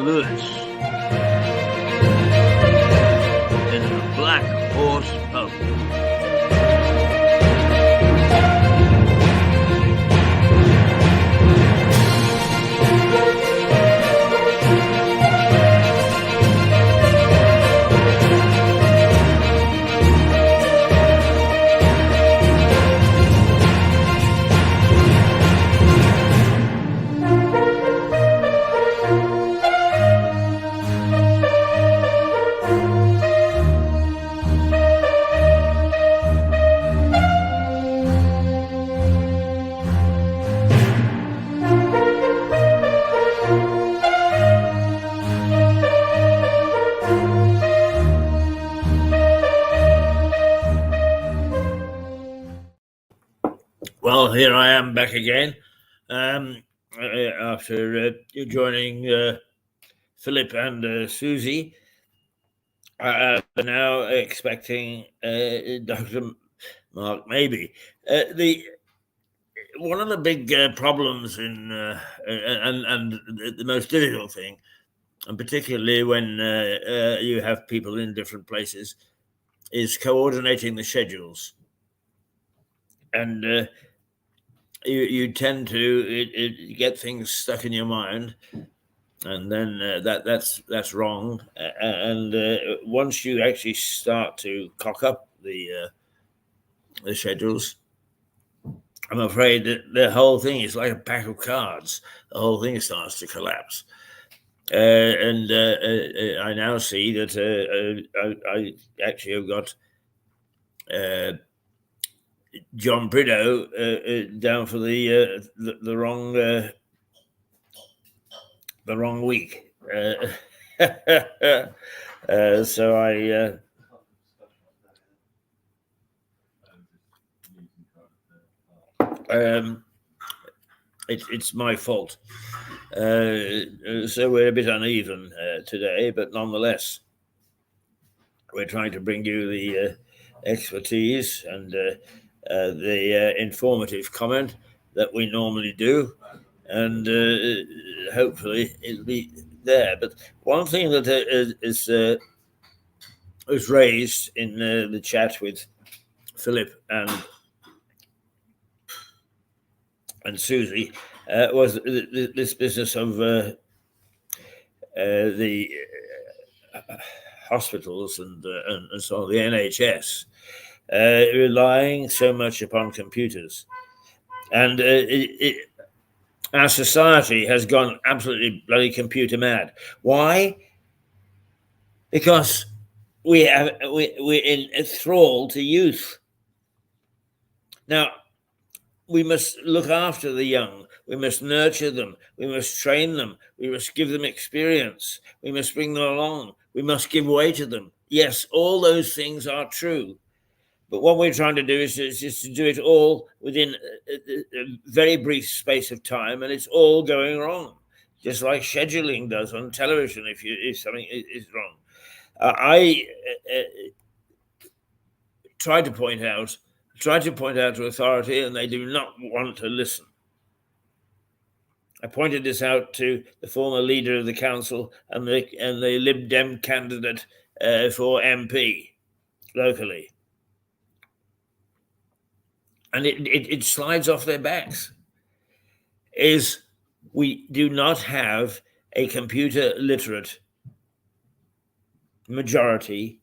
Lewis in the Black Horse Pub. Well, here I am back again after joining Philip and Susie. Now expecting Dr. Mark Mabey. One of the big problems and the most difficult thing, and particularly when you have people in different places, is coordinating the schedules. And you tend to get things stuck in your mind, and then that's wrong. And once you actually start to cock up the schedules, I'm afraid that the whole thing is like a pack of cards. The whole thing starts to collapse. And I now see that I actually have got John Prideaux down for the wrong week. So it's my fault. So we're a bit uneven today, but nonetheless, we're trying to bring you the expertise and the informative comment that we normally do, and hopefully it'll be there. But one thing that was raised in the chat with Philip and Susie was this business of the hospitals and so on, the NHS relying so much upon computers, and our society has gone absolutely bloody computer mad. Why? Because we're in thrall to youth. Now, we must look after the young. We must nurture them. We must train them. We must give them experience. We must bring them along. We must give way to them. Yes, all those things are true. But what we're trying to do is to do it all within a very brief space of time, and it's all going wrong, just like scheduling does on television if something is wrong. I try to point out to authority, and they do not want to listen. I pointed this out to the former leader of the council and the Lib Dem candidate for MP locally. And it slides off their backs. Is we do not have a computer literate majority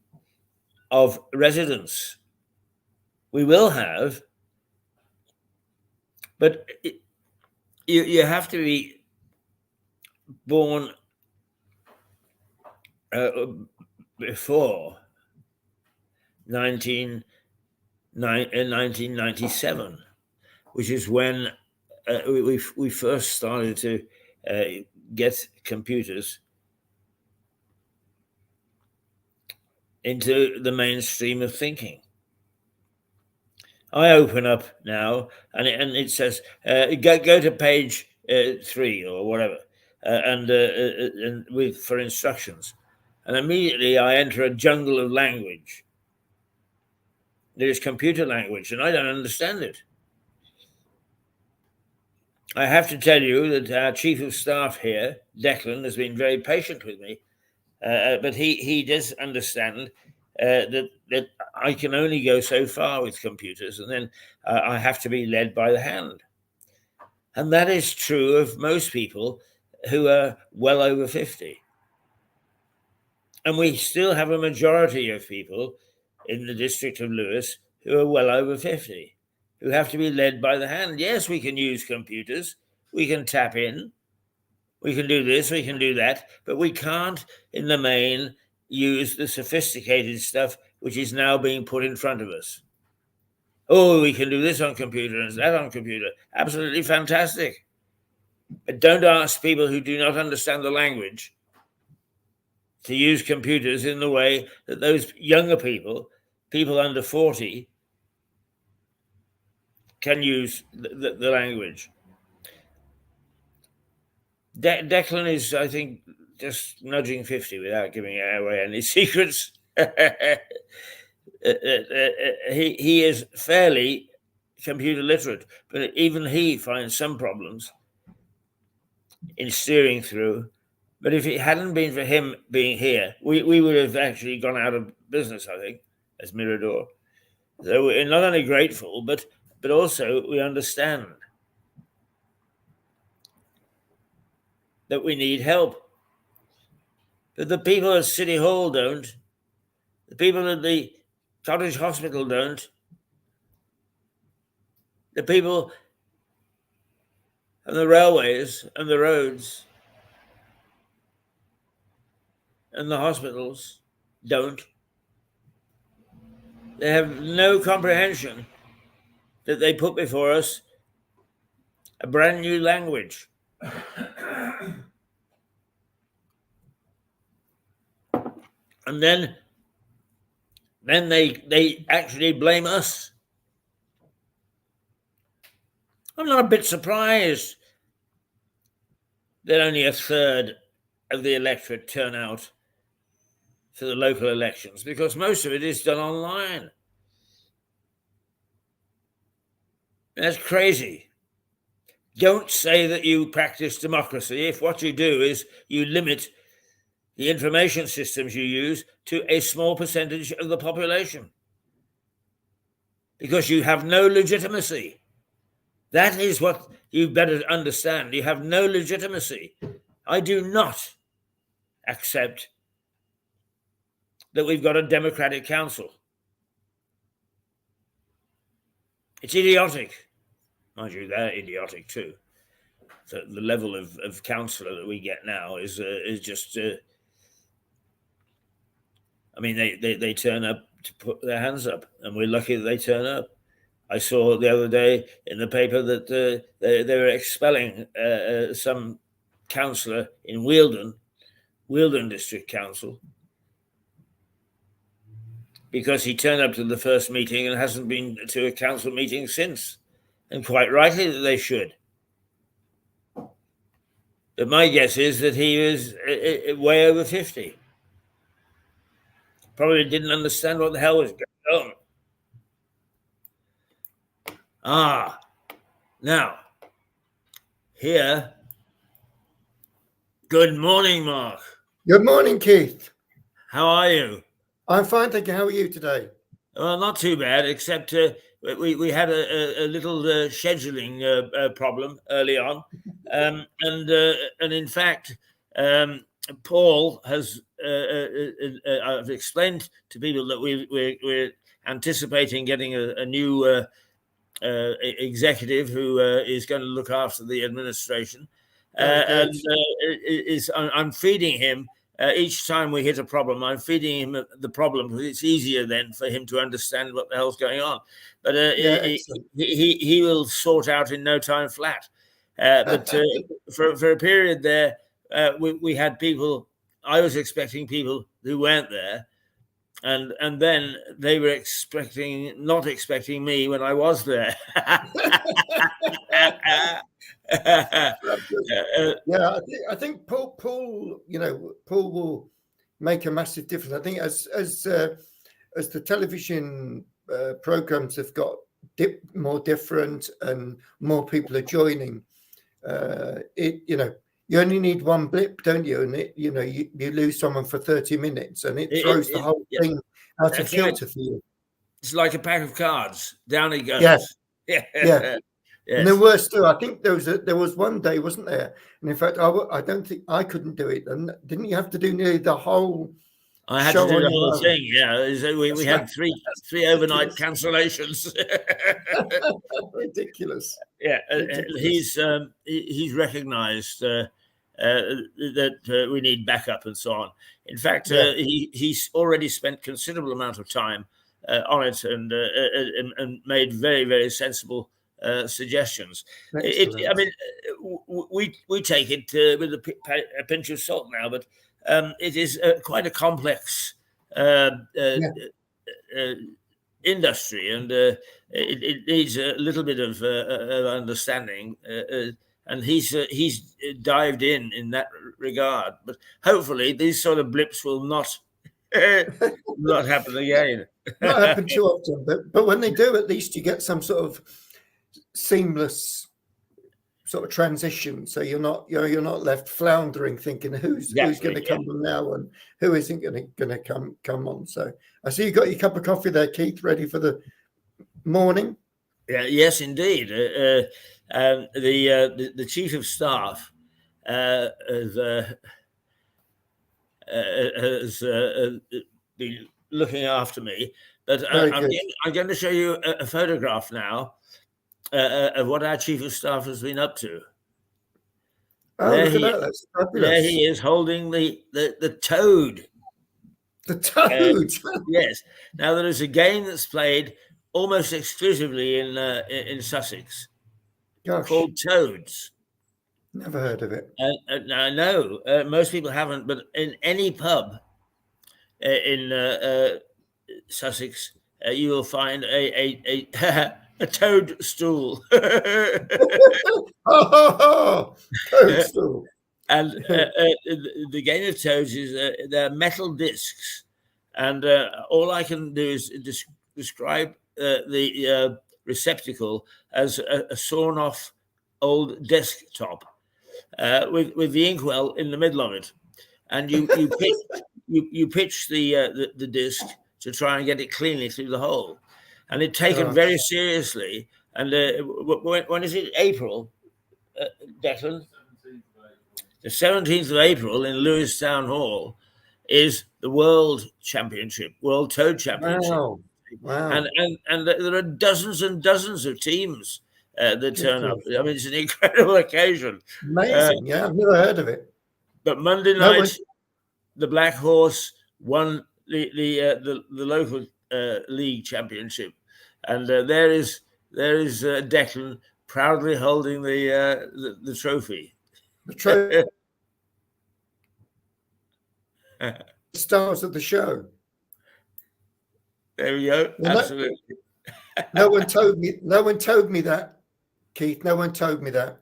of residents. We will have, but you have to be born before 1997, which is when we first started to get computers into the mainstream of thinking. I open up now, and it says go to page 3 or whatever, and with for instructions, and immediately I enter a jungle of language. There is computer language, and I don't understand it. I have to tell you that our chief of staff here, Declan, has been very patient with me, but he does understand that I can only go so far with computers, and then I have to be led by the hand. And that is true of most people who are well over 50. And we still have a majority of people in the district of Lewis who are well over 50, who have to be led by the hand. Yes, we can use computers, we can tap in, we can do this, we can do that, but we can't, in the main, use the sophisticated stuff which is now being put in front of us. Oh, we can do this on computer and that on computer. Absolutely fantastic. But don't ask people who do not understand the language to use computers in the way that those younger people, people under 40, can use the language. Declan is, I think, just nudging 50 without giving away any secrets. He is fairly computer literate, but even he finds some problems in steering through. But if it hadn't been for him being here, we would have actually gone out of business, I think, as Mirador. So we're not only grateful, but also we understand that we need help. But the people at City Hall don't. The people at the Cottage Hospital don't. The people on the railways and the roads and the hospitals don't. They have no comprehension that they put before us a brand new language. And then they actually blame us. I'm not a bit surprised that only a third of the electorate turn out for the local elections, because most of it is done online. That's crazy. Don't say that you practice democracy if what you do is you limit the information systems you use to a small percentage of the population, because you have no legitimacy. That is what you better understand. You have no legitimacy. I do not accept that we've got a democratic council. It's idiotic. Mind you, they're idiotic too. So the level of councillor that we get now is just... I mean, they turn up to put their hands up, and we're lucky that they turn up. I saw the other day in the paper that they were expelling some councillor in Wealdon District Council, because he turned up to the first meeting and hasn't been to a council meeting since. And quite rightly that they should. But my guess is that he was way over 50. Probably didn't understand what the hell was going on. Now, here. Good morning, Mark. Good morning, Keith. How are you? I'm fine, thank you. How are you today? Well, not too bad, except we had a little scheduling problem early on, and in fact, Paul has. I've explained to people that we're anticipating getting a new executive who is going to look after the administration, and I'm feeding him. Each time we hit a problem, I'm feeding him the problem, because it's easier then for him to understand what the hell's going on. But he will sort out in no time flat. But for a period there, we had people. I was expecting people who weren't there, and then they were not expecting me when I was there. Yeah, I think Paul, Paul will make a massive difference. I think as the television programs have got more different and more people are joining, you only need one blip, don't you? And you lose someone for 30 minutes, and it throws the whole thing out of kilter for you. It's like a pack of cards. Down it goes. Yeah. Yes. And the worst too, I think there was one day, wasn't there? And in fact, I don't think I couldn't do it. And didn't you have to do nearly the whole? I had to do the whole thing. Yeah, we had three overnight cancellations. Ridiculous. Yeah, ridiculous. He's recognised that we need backup and so on. In fact, he's already spent considerable amount of time on it and made very, very sensible suggestions. We take it with a pinch of salt now, but it is quite a complex industry, and it needs a little bit of understanding. And he's dived in that regard. But hopefully, these sort of blips will not happen again. Not happen too often, but when they do, at least you get some sort of seamless sort of transition. So you're not left floundering, thinking who's going to come on now and who isn't going to come on. So I see you got your cup of coffee there, Keith, ready for the morning. Yes, indeed. The chief of staff has been looking after me, but I'm going to show you a photograph now of what our chief of staff has been up to. Oh, look at that! That's fabulous. There he is, holding the toad. The toad. Yes. Now there is a game that's played almost exclusively in Sussex. Gosh. Called Toads. Never heard of it. I know most people haven't, but in any pub in Sussex, you will find a toadstool. Toadstool. And the game of toads is they're metal discs, and all I can do is describe the receptacle as a sawn-off old desktop with the inkwell in the middle of it, and you pitch the disc to try and get it cleanly through the hole, and it's taken very seriously. And when is it? April, Declan? The 17th of April in Lewes Town Hall is the World Toad Championship. Wow. And there are dozens and dozens of teams that turn up. I mean, it's an incredible occasion. Amazing. I've never heard of it. But Monday night, the Black Horse won the local league championship, and there is Declan proudly holding the trophy. The trophy. Stars of the show. There we go. Well, absolutely. No one told me that, Keith. No one told me that.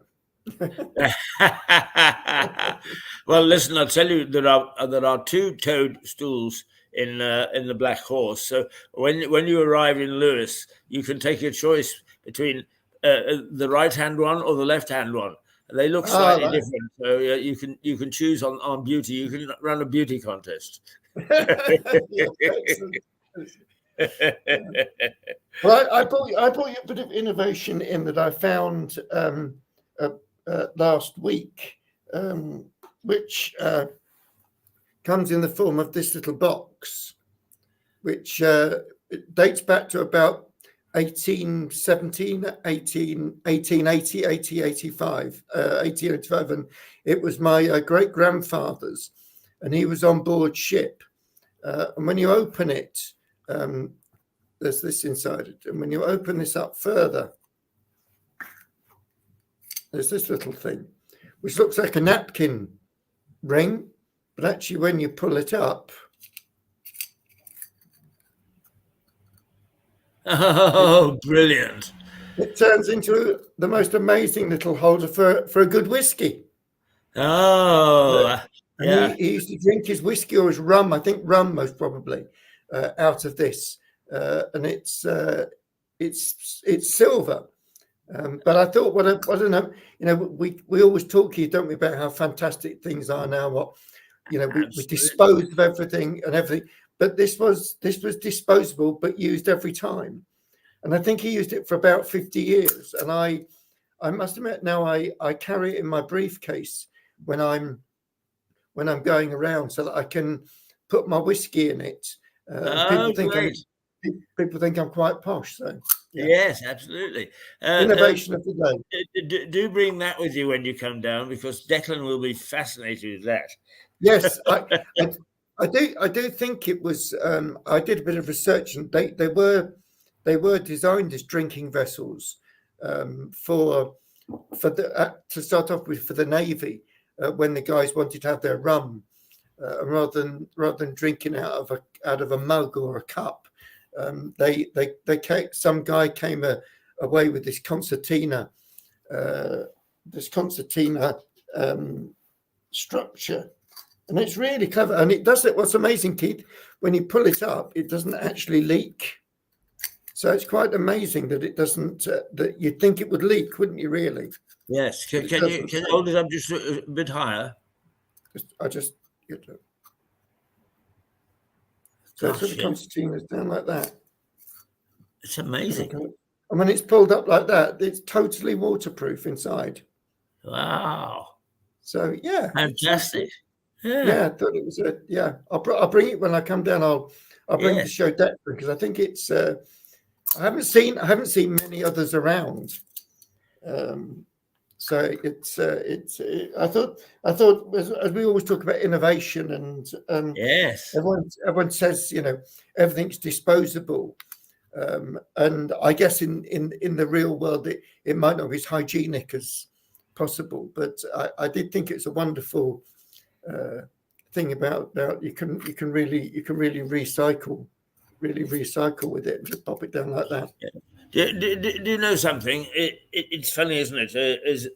Well, listen, I'll tell you, there are two toadstools in the Black Horse. So when you arrive in Lewes, you can take your choice between the right-hand one or the left-hand one. They look slightly different, so you can choose on beauty. You can run a beauty contest. Well, I brought you a bit of innovation in that I found last week, which comes in the form of this little box, which dates back to about 1817, 1880, 1885, and it was my great-grandfather's, and he was on board ship. And when you open it, there's this inside it. And when you open this up further, there's this little thing, which looks like a napkin ring, but actually when you pull it up, brilliant. It turns into the most amazing little holder for a good whiskey. And he used to drink his whiskey or his rum, I think rum most probably, out of this. And it's silver. But I thought, what I don't know, we always talk here, don't we, about how fantastic things are now. What we disposed of everything and everything, but this was disposable, but used every time. And I think he used it for about 50 years. And I must admit now I carry it in my briefcase when I'm going around, so that I can put my whiskey in it. People think I'm quite posh. So yeah. Yes, absolutely. Innovation of the day. Do bring that with you when you come down, because Declan will be fascinated with that. Yes, I do think it was. I did a bit of research, and they were designed as drinking vessels for to start off with for the Navy when the guys wanted to have their rum, rather than drinking out of a mug or a cup. Some guy came away with this concertina structure. And it's really clever. And it does it. What's amazing, Keith, when you pull it up, it doesn't actually leak. So it's quite amazing that it doesn't, that you'd think it would leak, wouldn't you, really? Yes. Can you hold it up just a bit higher? I just get it. So the concertina is down like that. It's amazing. And when it's pulled up like that, it's totally waterproof inside. Wow. So, yeah. Fantastic. Yeah, I thought it was I'll bring it when I come down. I'll bring it to show Declan, because I think it's. I haven't seen many others around. So I thought as we always talk about innovation, and yes, everyone says everything's disposable, and I guess in the real world it might not be as hygienic as possible, but I did think it's a wonderful thing about you can really recycle with it and just pop it down like that. Yeah. Do you know something? It's funny, isn't it?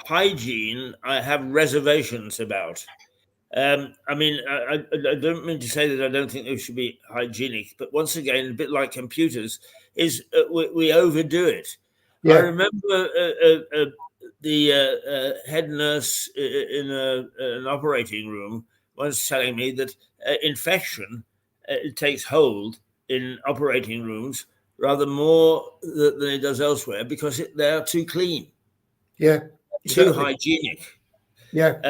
Hygiene, I have reservations about. I mean, I don't mean to say that I don't think they should be hygienic, but once again, a bit like computers, is we overdo it. Yeah. I remember the head nurse in an operating room once telling me that infection takes hold in operating rooms rather more than it does elsewhere, because they are too clean. Yeah. Exactly. Too hygienic. Yeah.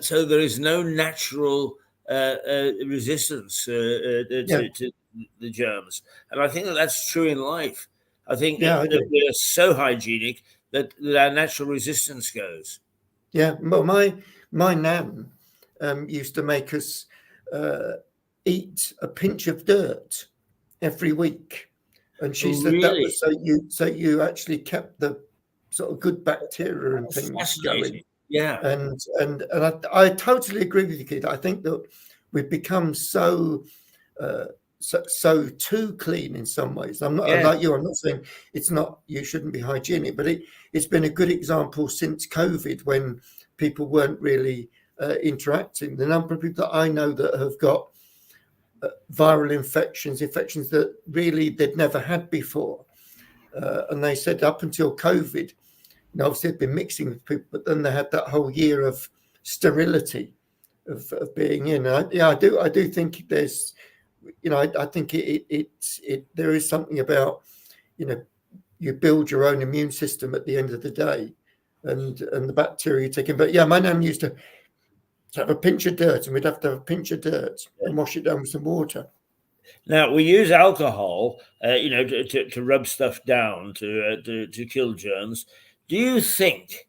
So there is no natural resistance to the germs. And I think that's true in life. I think that we are so hygienic that our natural resistance goes. Yeah. Well, my nan used to make us eat a pinch of dirt every week. And she said that was so you actually kept the sort of good bacteria and things going. Yeah. And I totally agree with you, Keith. I think that we've become so too clean in some ways. I'm not like you. I'm not saying you shouldn't be hygienic, but it's been a good example since COVID, when people weren't really interacting. The number of people that I know that have got viral infections that really they'd never had before, and they said up until COVID, obviously they'd been mixing with people, but then they had that whole year of sterility of being in. I do think there's, I think there is something about, you build your own immune system at the end of the day, and the bacteria taken. But my nan used to have a pinch of dirt, and we'd have to have a pinch of dirt and wash it down with some water. Now we use alcohol, to rub stuff down to kill germs. Do you think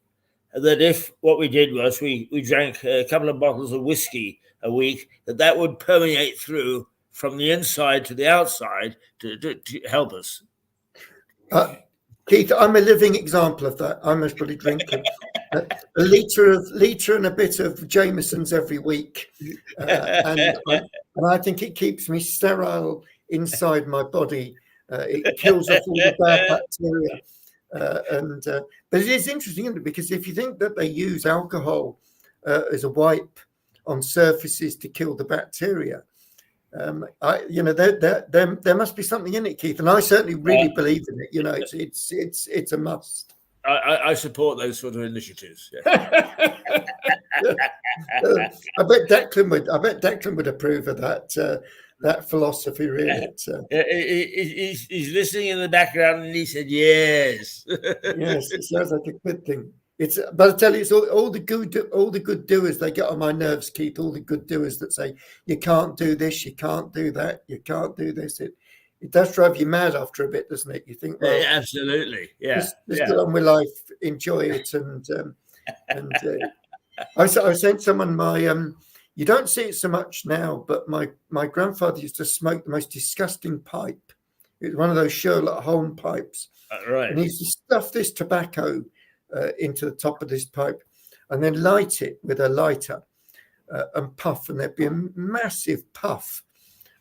that if what we did was we drank a couple of bottles of whiskey a week, that would permeate through from the inside to the outside to help us? Keith, I'm a living example of that. I must probably drink a litre and a bit of Jameson's every week, and I think it keeps me sterile inside my body. It kills off all the bad bacteria. But it is interesting, isn't it? Because if you think that they use alcohol as a wipe on surfaces to kill the bacteria, There must be something in it, Keith, and I certainly really believe in it. It's a must. I support those sort of initiatives. Yeah. I bet Declan would approve of that philosophy. Really, he's listening in the background, and he said yes. Yes, it sounds like a good thing. But I tell you, it's all the good doers. They get on my nerves, Keith. All the good doers that say you can't do this, you can't do that, you can't do this. It does drive you mad after a bit, doesn't it? You think, well, absolutely, yeah. Just get on with life, enjoy it, and I was saying to someone, you don't see it so much now, but my grandfather used to smoke the most disgusting pipe. It was one of those Sherlock Holmes pipes, right? And he used to stuff this tobacco into the top of this pipe, and then light it with a lighter and puff, and there'd be a massive puff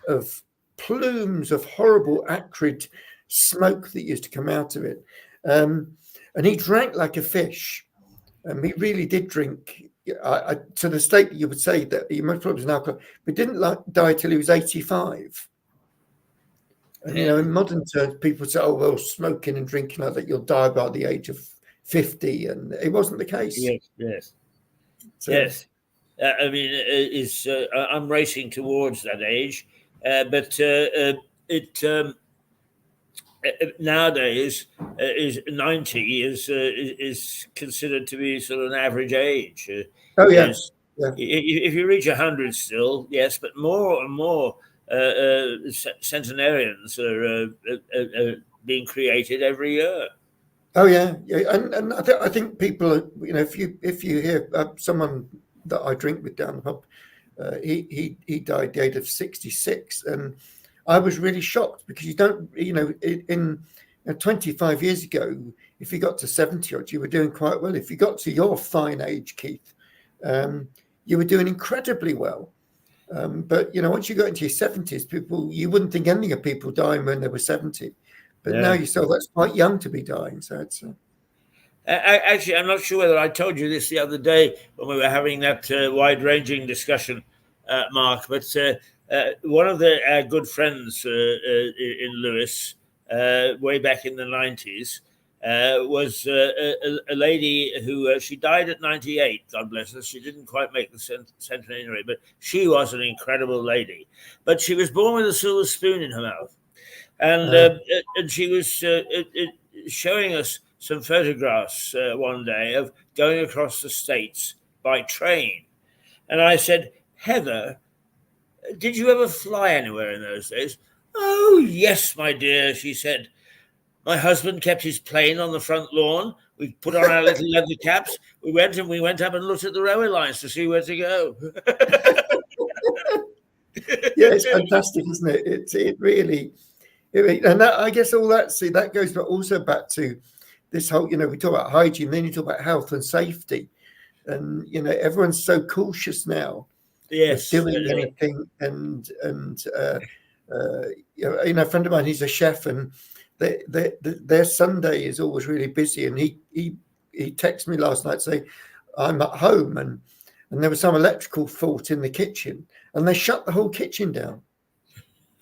of plumes of horrible acrid smoke that used to come out of it. And he drank like a fish. He really did drink to the state that you would say that he most probably was an alcoholic, but didn't die till he was 85. And, in modern terms, people say, oh, well, smoking and drinking like that, you'll die by the age of 50. And it wasn't the case. Yes. I mean, I'm racing towards that age, but nowadays is 90 is considered to be sort of an average age. Yes. If you reach 100 still, yes, but more and more centenarians are being created every year. Oh yeah. And I think people, if you hear someone that I drink with down the pub, he died at the age of 66, and I was really shocked because you don't, in 25 years ago, if you got to 70 odd, you were doing quite well. If you got to your fine age, Keith, you were doing incredibly well. But once you got into your 70s, you wouldn't think anything of people dying when they were 70. But now you say that's quite young to be dying. So it's. Actually, I'm not sure whether I told you this the other day when we were having that wide-ranging discussion, Mark. But one of our good friends in Lewis, way back in the 90s, was a lady who she died at 98. God bless her. She didn't quite make the centenary, but she was an incredible lady. But she was born with a silver spoon in her mouth, and she was showing us some photographs one day of going across the States by train. And I said, Heather, did you ever fly anywhere in those days? Oh, yes, my dear, she said. My husband kept his plane on the front lawn. We put on our little leather caps. We went up and looked at the railway lines to see where to go. Yeah, it's fantastic, isn't it? It really, and that, I guess all that goes also back to this whole, we talk about hygiene, then you talk about health and safety, and everyone's so cautious now. Yes, doing anything, and a friend of mine, he's a chef, and their Sunday is always really busy, and he texted me last night saying, I'm at home, and there was some electrical fault in the kitchen, and they shut the whole kitchen down.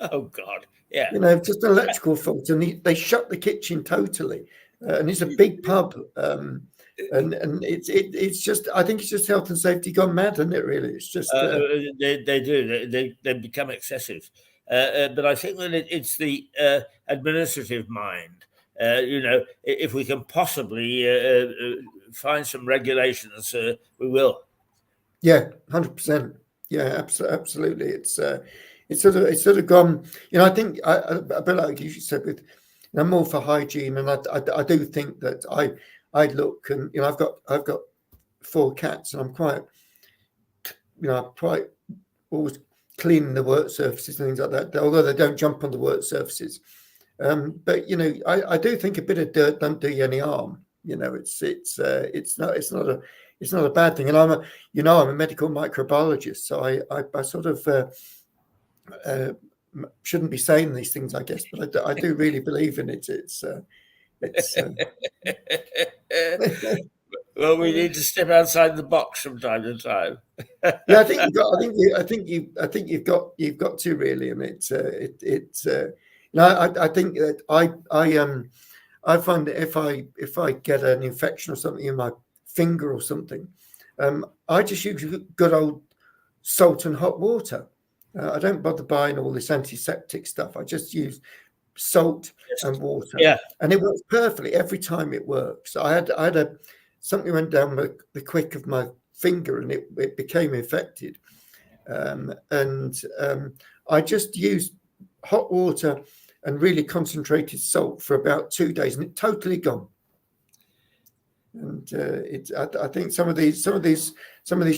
Oh God, yeah. Just an electrical fault, and they shut the kitchen totally. And it's a big pub, and it's just, I think it's just health and safety gone mad, isn't it? Really, it's just they do they become excessive, but I think that it's the administrative mind. If we can possibly find some regulations, we will. Yeah, 100%. Yeah, absolutely. It's sort of gone. I think a bit like you said with. I'm more for hygiene, and I do think that I look, and I've got 4 cats, and I'm quite always cleaning the work surfaces and things like that. Although they don't jump on the work surfaces, but I do think a bit of dirt don't do you any harm. It's not a bad thing. And I'm a medical microbiologist, so I sort of. Shouldn't be saying these things, I guess, but I do really believe in it. Well, we need to step outside the box from time to time. Yeah, I think you've got. I think you've got to really, and it's. No, I think that I find that if I get an infection or something in my finger or something, I just use good old salt and hot water. I don't bother buying all this antiseptic stuff. I just use salt and water, Yeah, and it works perfectly every time. It works. I had something went down the quick of my finger, and it became infected, and I just used hot water and really concentrated salt for about 2 days, and it totally gone. And I think some of these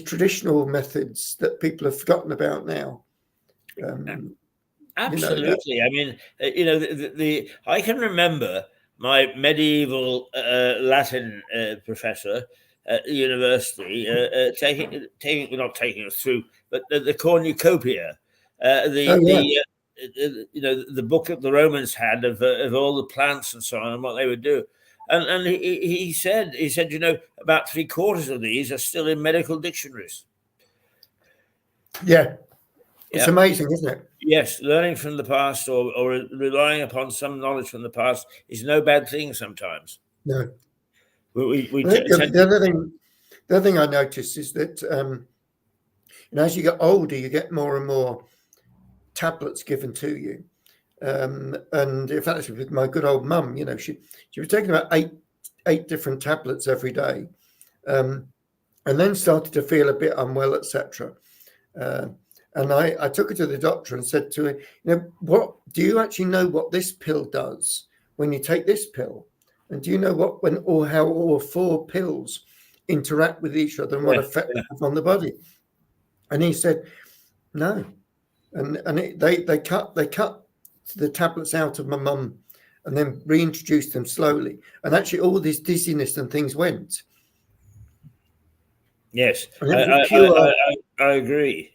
traditional methods that people have forgotten about now. Absolutely. I mean, I can remember my medieval Latin professor at the university not taking us through, but the cornucopia, the book that the Romans had of all the plants and so on and what they would do. And he said, about 3/4 of these are still in medical dictionaries. Yeah. It's amazing, isn't it? Yes, learning from the past or relying upon some knowledge from the past is no bad thing sometimes. No. The other thing I noticed is that as you get older, you get more and more tablets given to you. And in fact, with my good old mum, she was taking about eight different tablets every day, and then started to feel a bit unwell, etc. And I took her to the doctor and said to her, what do you actually know what this pill does when you take this pill? And do you know how all 4 pills interact with each other and what effect they have on the body? And he said, no. And they cut the tablets out of my mum and then reintroduced them slowly. And actually all this dizziness and things went. Yes, I agree.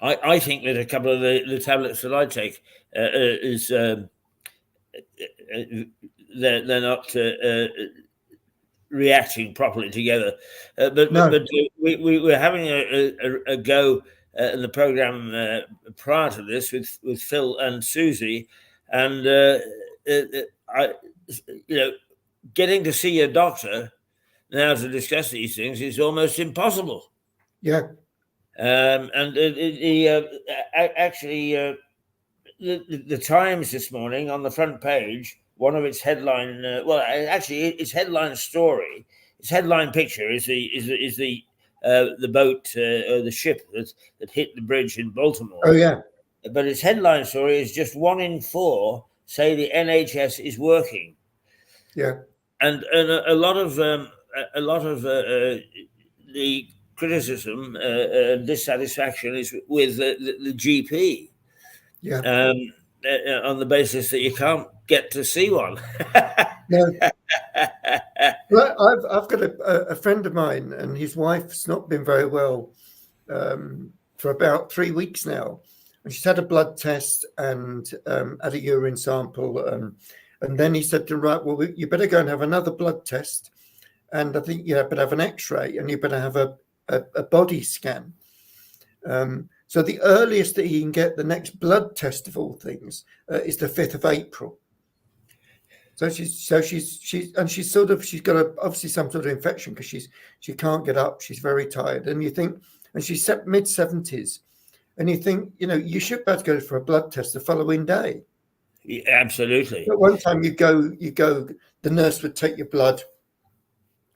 I think that a couple of the tablets that I take they're not reacting properly together. But we were having a go in the program prior to this with Phil and Susie, and getting to see a doctor now to discuss these things is almost impossible. Yeah. And actually, the Times this morning on the front page, one of its headline, its headline story, its headline picture is the boat, the ship that hit the bridge in Baltimore. Oh yeah. But its headline story is just 1 in 4 say the NHS is working. Yeah. And a lot of the criticism and dissatisfaction is with the GP. Yeah. On the basis that you can't get to see one. No. Well, I've got a friend of mine, and his wife's not been very well for about 3 weeks now. And she's had a blood test and had a urine sample. And then he said to her, right, well, you better go and have another blood test. And I think you better have an X-ray, and you better have a body scan. So the earliest that he can get the next blood test of all things is the 5th of April. So she's got obviously some sort of infection because she can't get up. She's very tired, and you think, and she's mid-70s, and you think, you should be able to go for a blood test the following day. Yeah, absolutely. But one time you go, the nurse would take your blood.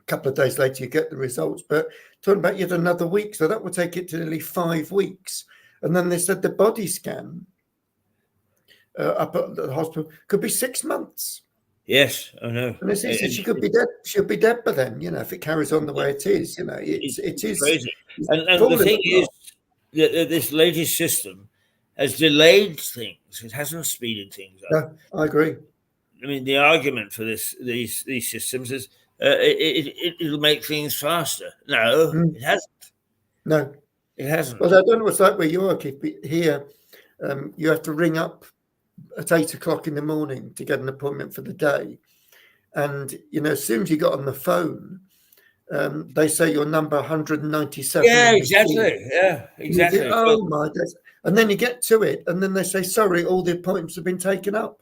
A couple of days later, you get the results. But talking about yet another week, so that would take it to nearly 5 weeks. And then they said the body scan up at the hospital could be 6 months. Yes, I know. And they said she could be dead. She'll be dead by then. If it carries on the way it is. It is crazy. And the thing is, this latest system has delayed things. It hasn't speeded things up. No, I agree. I mean, the argument for these systems is it'll make things faster. No, it hasn't. No, it hasn't. Well, I don't know what's like where you are, Keith, but here you have to ring up at 8 o'clock in the morning to get an appointment for the day. and as soon as you got on the phone, they say you're number 197 Yeah, in the queue. exactly. Yeah, And you think, exactly. oh my God. And then you get to it, and then they say, sorry, all the appointments have been taken up.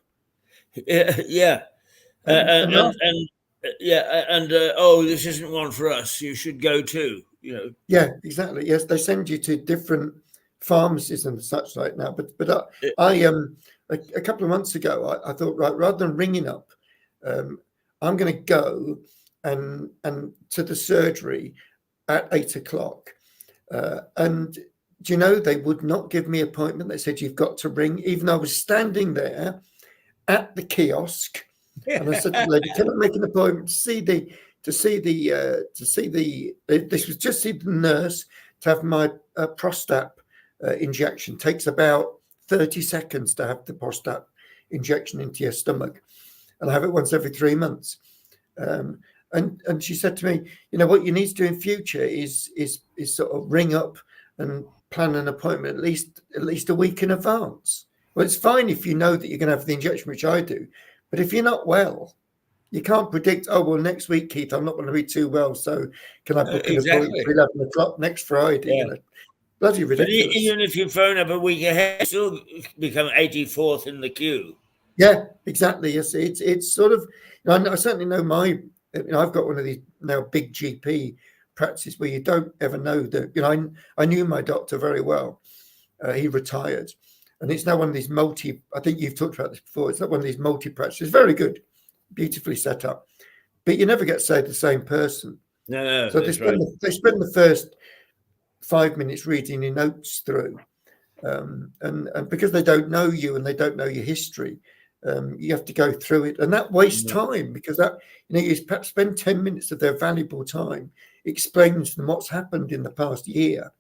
Yeah. And Oh, this isn't one for us. You should go too. Yeah, exactly. Yes, they send you to different pharmacies and such like now. But It- I a couple of months ago, I thought, right, rather than ringing up, I'm going to go and to the surgery at 8 o'clock. And do you know, they would not give me an appointment. They said, you've got to ring, even though I was standing there at the kiosk. And I said to the lady, can I make an appointment to see the this was just see the nurse to have my prostat injection. Takes about 30 seconds to have the prostat injection into your stomach, and I have it once every 3 months. And she said to me, what you need to do in future is sort of ring up and plan an appointment at least a week in advance. Well, it's fine if you know that you're going to have the injection, which I do, but if you're not well, you can't predict, oh, well, next week, Keith, I'm not going to be too well, so can I book an appointment for 11 o'clock next Friday? Yeah. Bloody But ridiculous. even if you phone up a week ahead, you still become 84th in the queue. Yeah, exactly. Yes, it's sort of, I certainly know I've got one of these now big GP practices where you don't ever know that, I knew my doctor very well. He retired. And it's now one of these I think you've talked about this before. It's not one of these multi-practices. Very good, beautifully set up. But you never get to say the same person. No, so they spend the first 5 minutes reading your notes through. And because they don't know you and they don't know your history, you have to go through it. And that wastes time because you perhaps spend 10 minutes of their valuable time explaining to them what's happened in the past year.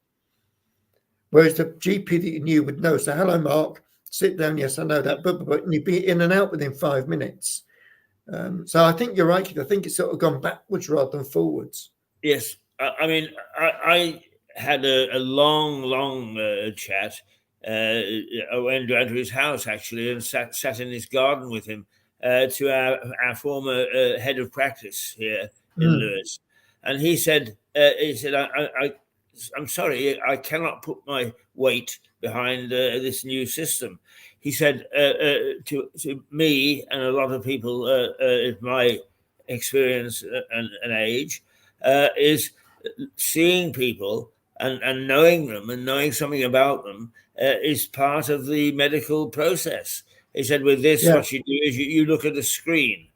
Whereas the GP that you knew would know, say, hello, Mark, sit down. Yes, I know that. But you'd be in and out within 5 minutes. So I think you're right. I think it's sort of gone backwards rather than forwards. Yes. I mean, I had a long chat. I went down to his house, actually, and sat in his garden with him to our former head of practice here in Lewis. And he said, I'm sorry, I cannot put my weight behind this new system. He said to me and a lot of people in my experience and age is seeing people and knowing them and knowing something about them is part of the medical process. He said, with this, what you do is you look at a screen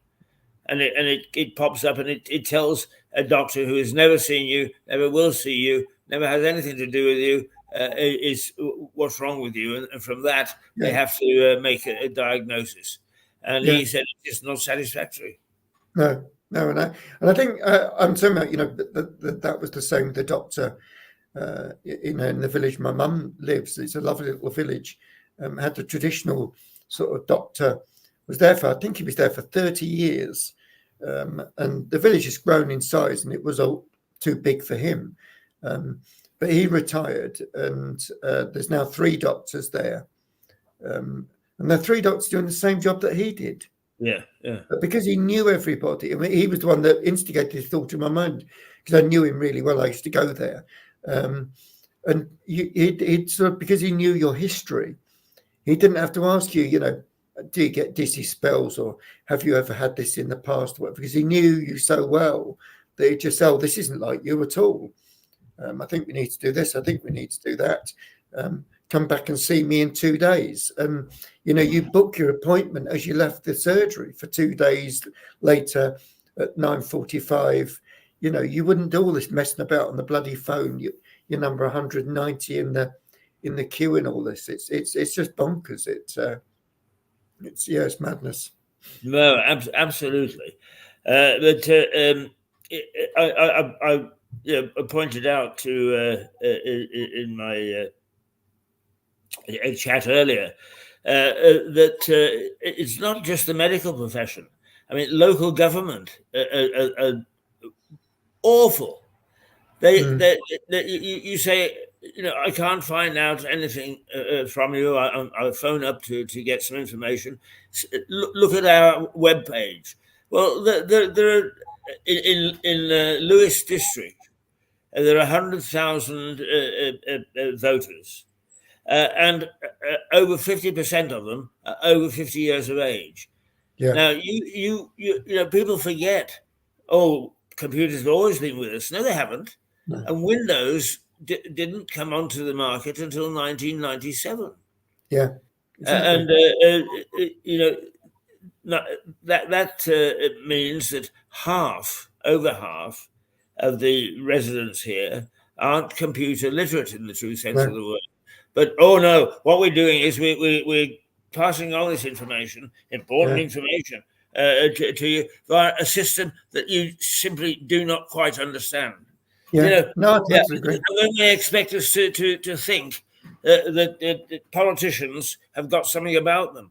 and it pops up and it tells a doctor who has never seen you, never will see you, never has anything to do with you, is what's wrong with you. And from that, they have to make a diagnosis. And he said it's just not satisfactory. No. And I think I'm talking about, that was the same with the doctor, in the village my mum lives. It's a lovely little village. Had the traditional sort of doctor, I think he was there for 30 years. And the village has grown in size and it was all too big for him. But he retired and there's now 3 doctors there. And the 3 doctors doing the same job that he did. Yeah. But because he knew everybody, I mean, he was the one that instigated this thought in my mind because I knew him really well. I used to go there. And he'd sort of, because he knew your history, he didn't have to ask you, do you get dizzy spells or have you ever had this in the past? Because he knew you so well that he just said, oh, this isn't like you at all. I think we need to do this. I think we need to do that. Come back and see me in 2 days. And, you book your appointment as you left the surgery for 2 days later at 9:45. You wouldn't do all this messing about on the bloody phone. You're number 190 in the queue and all this. It's just bonkers. It's madness. No, absolutely. But I pointed out to in my chat earlier that it's not just the medical profession. I mean, local government are awful. You say, I can't find out anything from you. I'll phone up to get some information. Look at our webpage. Well, there are in Lewis district, there are 100,000 voters, and over 50% of them are over 50 years of age. Yeah. Now, you know, people forget, oh, computers have always been with us. No, they haven't. No. And Windows didn't come onto the market until 1997. Yeah. Exactly. You know, that means that over half of the residents here aren't computer literate in the true sense of the word. But oh no, what we're doing is we're passing on this information, important information, to you via a system that you simply do not quite understand. Yeah. You know, No, I totally agree. and then they expect us to think that politicians have got something about them.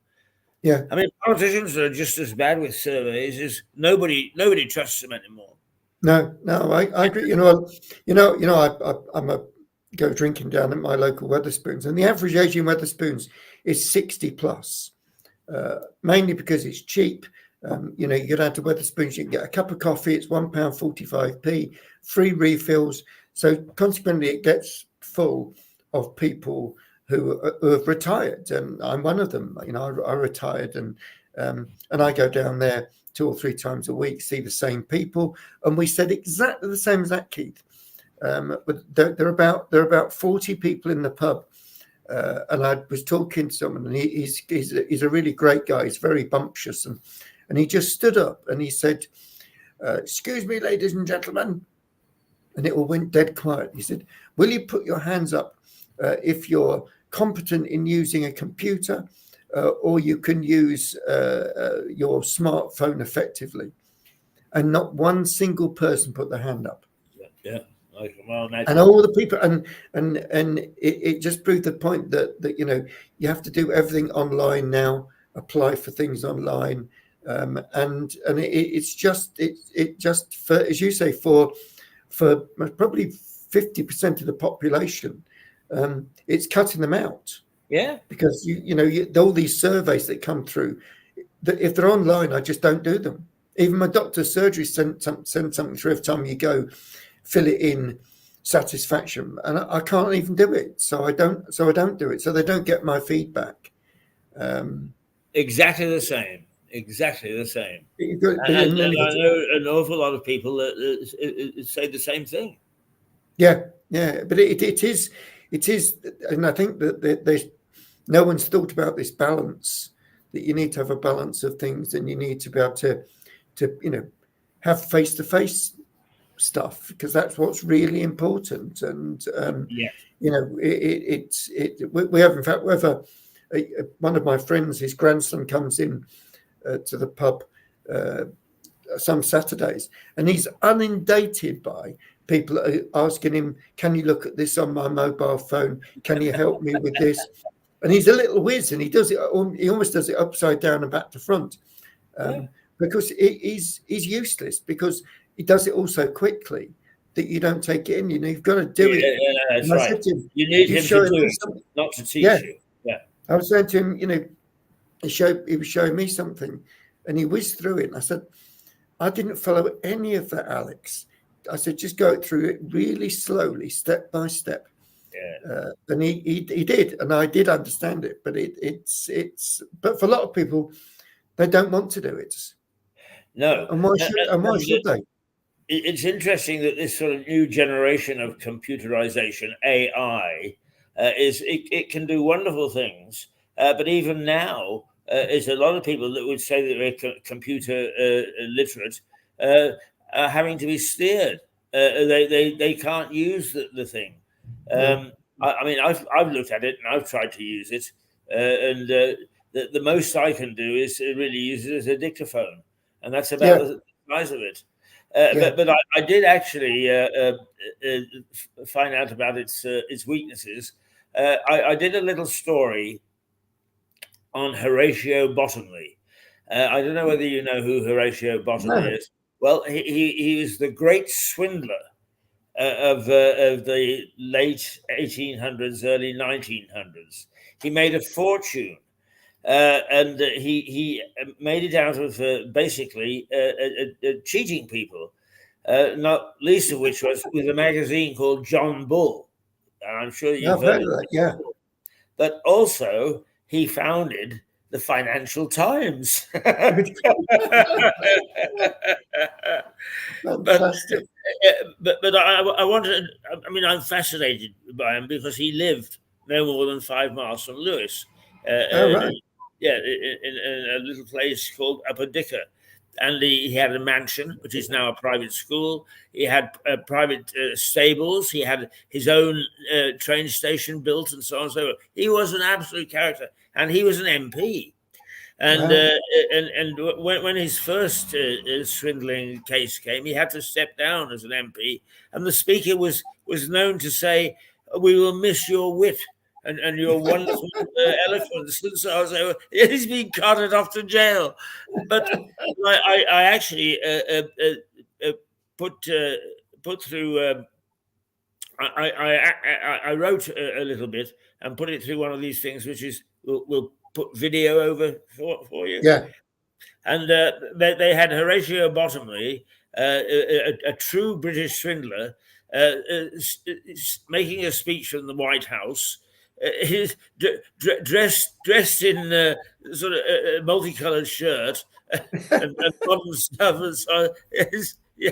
Yeah. I mean, politicians are just as bad with surveys as nobody trusts them anymore. No, I agree. I'm a go drinking down at my local Wetherspoons, and the average age in Wetherspoons is 60 plus, mainly because it's cheap. You go down to Wetherspoons, you can get a cup of coffee. It's £1.45p, free refills. So consequently, it gets full of people who have retired, and I'm one of them. I retired, and I go down there 2 or 3 times a week, see the same people, and we said exactly the same as that, Keith. But there are about 40 people in the pub, and I was talking to someone, and he's a really great guy. He's very bumptious, and he just stood up and he said, "Excuse me, ladies and gentlemen," and it all went dead quiet. He said, "Will you put your hands up if you're competent in using a computer, or you can use your smartphone effectively?" And not one single person put their hand up. Yeah. And all the people, and it just proved the point that you have to do everything online now, apply for things online, and it's just for, as you say, for probably 50% of the population, it's cutting them out. Yeah, because all these surveys that come through, that if they're online, I just don't do them. Even my doctor's surgery send something through every time you go, fill it in, satisfaction, and I can't even do it. So I don't do it. So they don't get my feedback. Exactly the same. Exactly the same. And I know an awful lot of people that say the same thing. Yeah, but it is, and I think that there's no one's thought about this balance, that you need to have a balance of things, and you need to be able to have face-to-face stuff, because that's what's really important. And we have, in fact, one of my friends, his grandson comes in to the pub some Saturdays, and he's inundated by people asking him, "Can you look at this on my mobile phone? Can you help me with this?" And he's a little whiz, and he does it. He almost does it upside down and back to front, because he's useless, because he does it all so quickly that you don't take it in. You've got to do it. Yeah, that's right. You need him to do it, not to teach you. Yeah. I was saying to him, he was showing me something, and he whizzed through it. And I said, "I didn't follow any of that, Alex." I said, "Just go through it really slowly, step by step." Yeah. And he did, and I did understand it. But but for a lot of people, they don't want to do it. No. And why should they? It's interesting that this sort of new generation of computerization, AI, it can do wonderful things. But even now, there's a lot of people that would say that they're computer literate, are having to be steered. They can't use the thing. I mean, I've looked at it and I've tried to use it, and the most I can do is really use it as a dictaphone, and that's about the size of it. But I did actually find out about its weaknesses. I did a little story on Horatio Bottomley. I don't know whether you know who Horatio Bottomley is. Well, he is the great swindler of the late 1800s, early 1900s. He made a fortune and he made it out of basically cheating people, not least of which was with a magazine called John Bull. I'm sure you've heard of that. Yeah. But also, he founded the Financial Times. Fantastic. But I wanted. I mean, I'm fascinated by him because he lived no more than 5 miles from Lewis. Right. In a little place called Upper Dicker. And he had a mansion, which is now a private school. He had private stables. He had his own train station built, and so on and so forth. He was an absolute character, and he was an MP. And when his first swindling case came, he had to step down as an MP, and the Speaker was known to say, "We will miss your wit and your wonderful eloquence." And so I was like, he's been carted off to jail. But I actually put through. I wrote a little bit and put it through one of these things, which is we'll put video over for you. Yeah. And they had Horatio Bottomley, a true British swindler, making a speech from the White House. He's dressed in sort of a multicolored shirt and modern stuff, and so yeah,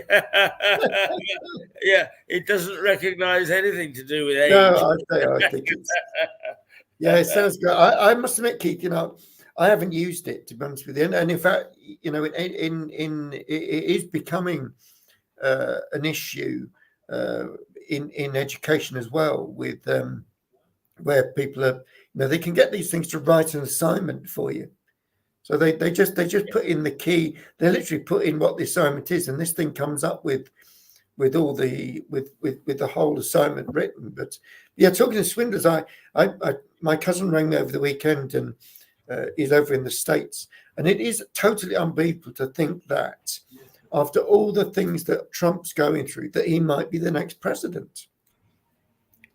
it doesn't recognize anything to do with age. No, I think it's it sounds good. I must admit, Keith, I haven't used it, to be honest with you, and in fact, it is becoming an issue in education as well, with where people are, they can get these things to write an assignment for you. So they just put in the key. They literally put in what the assignment is, and this thing comes up with all the with the whole assignment written. But yeah, talking to swindlers, my cousin rang me over the weekend, and is over in the States, and it is totally unbelievable to think that after all the things that Trump's going through, that he might be the next president.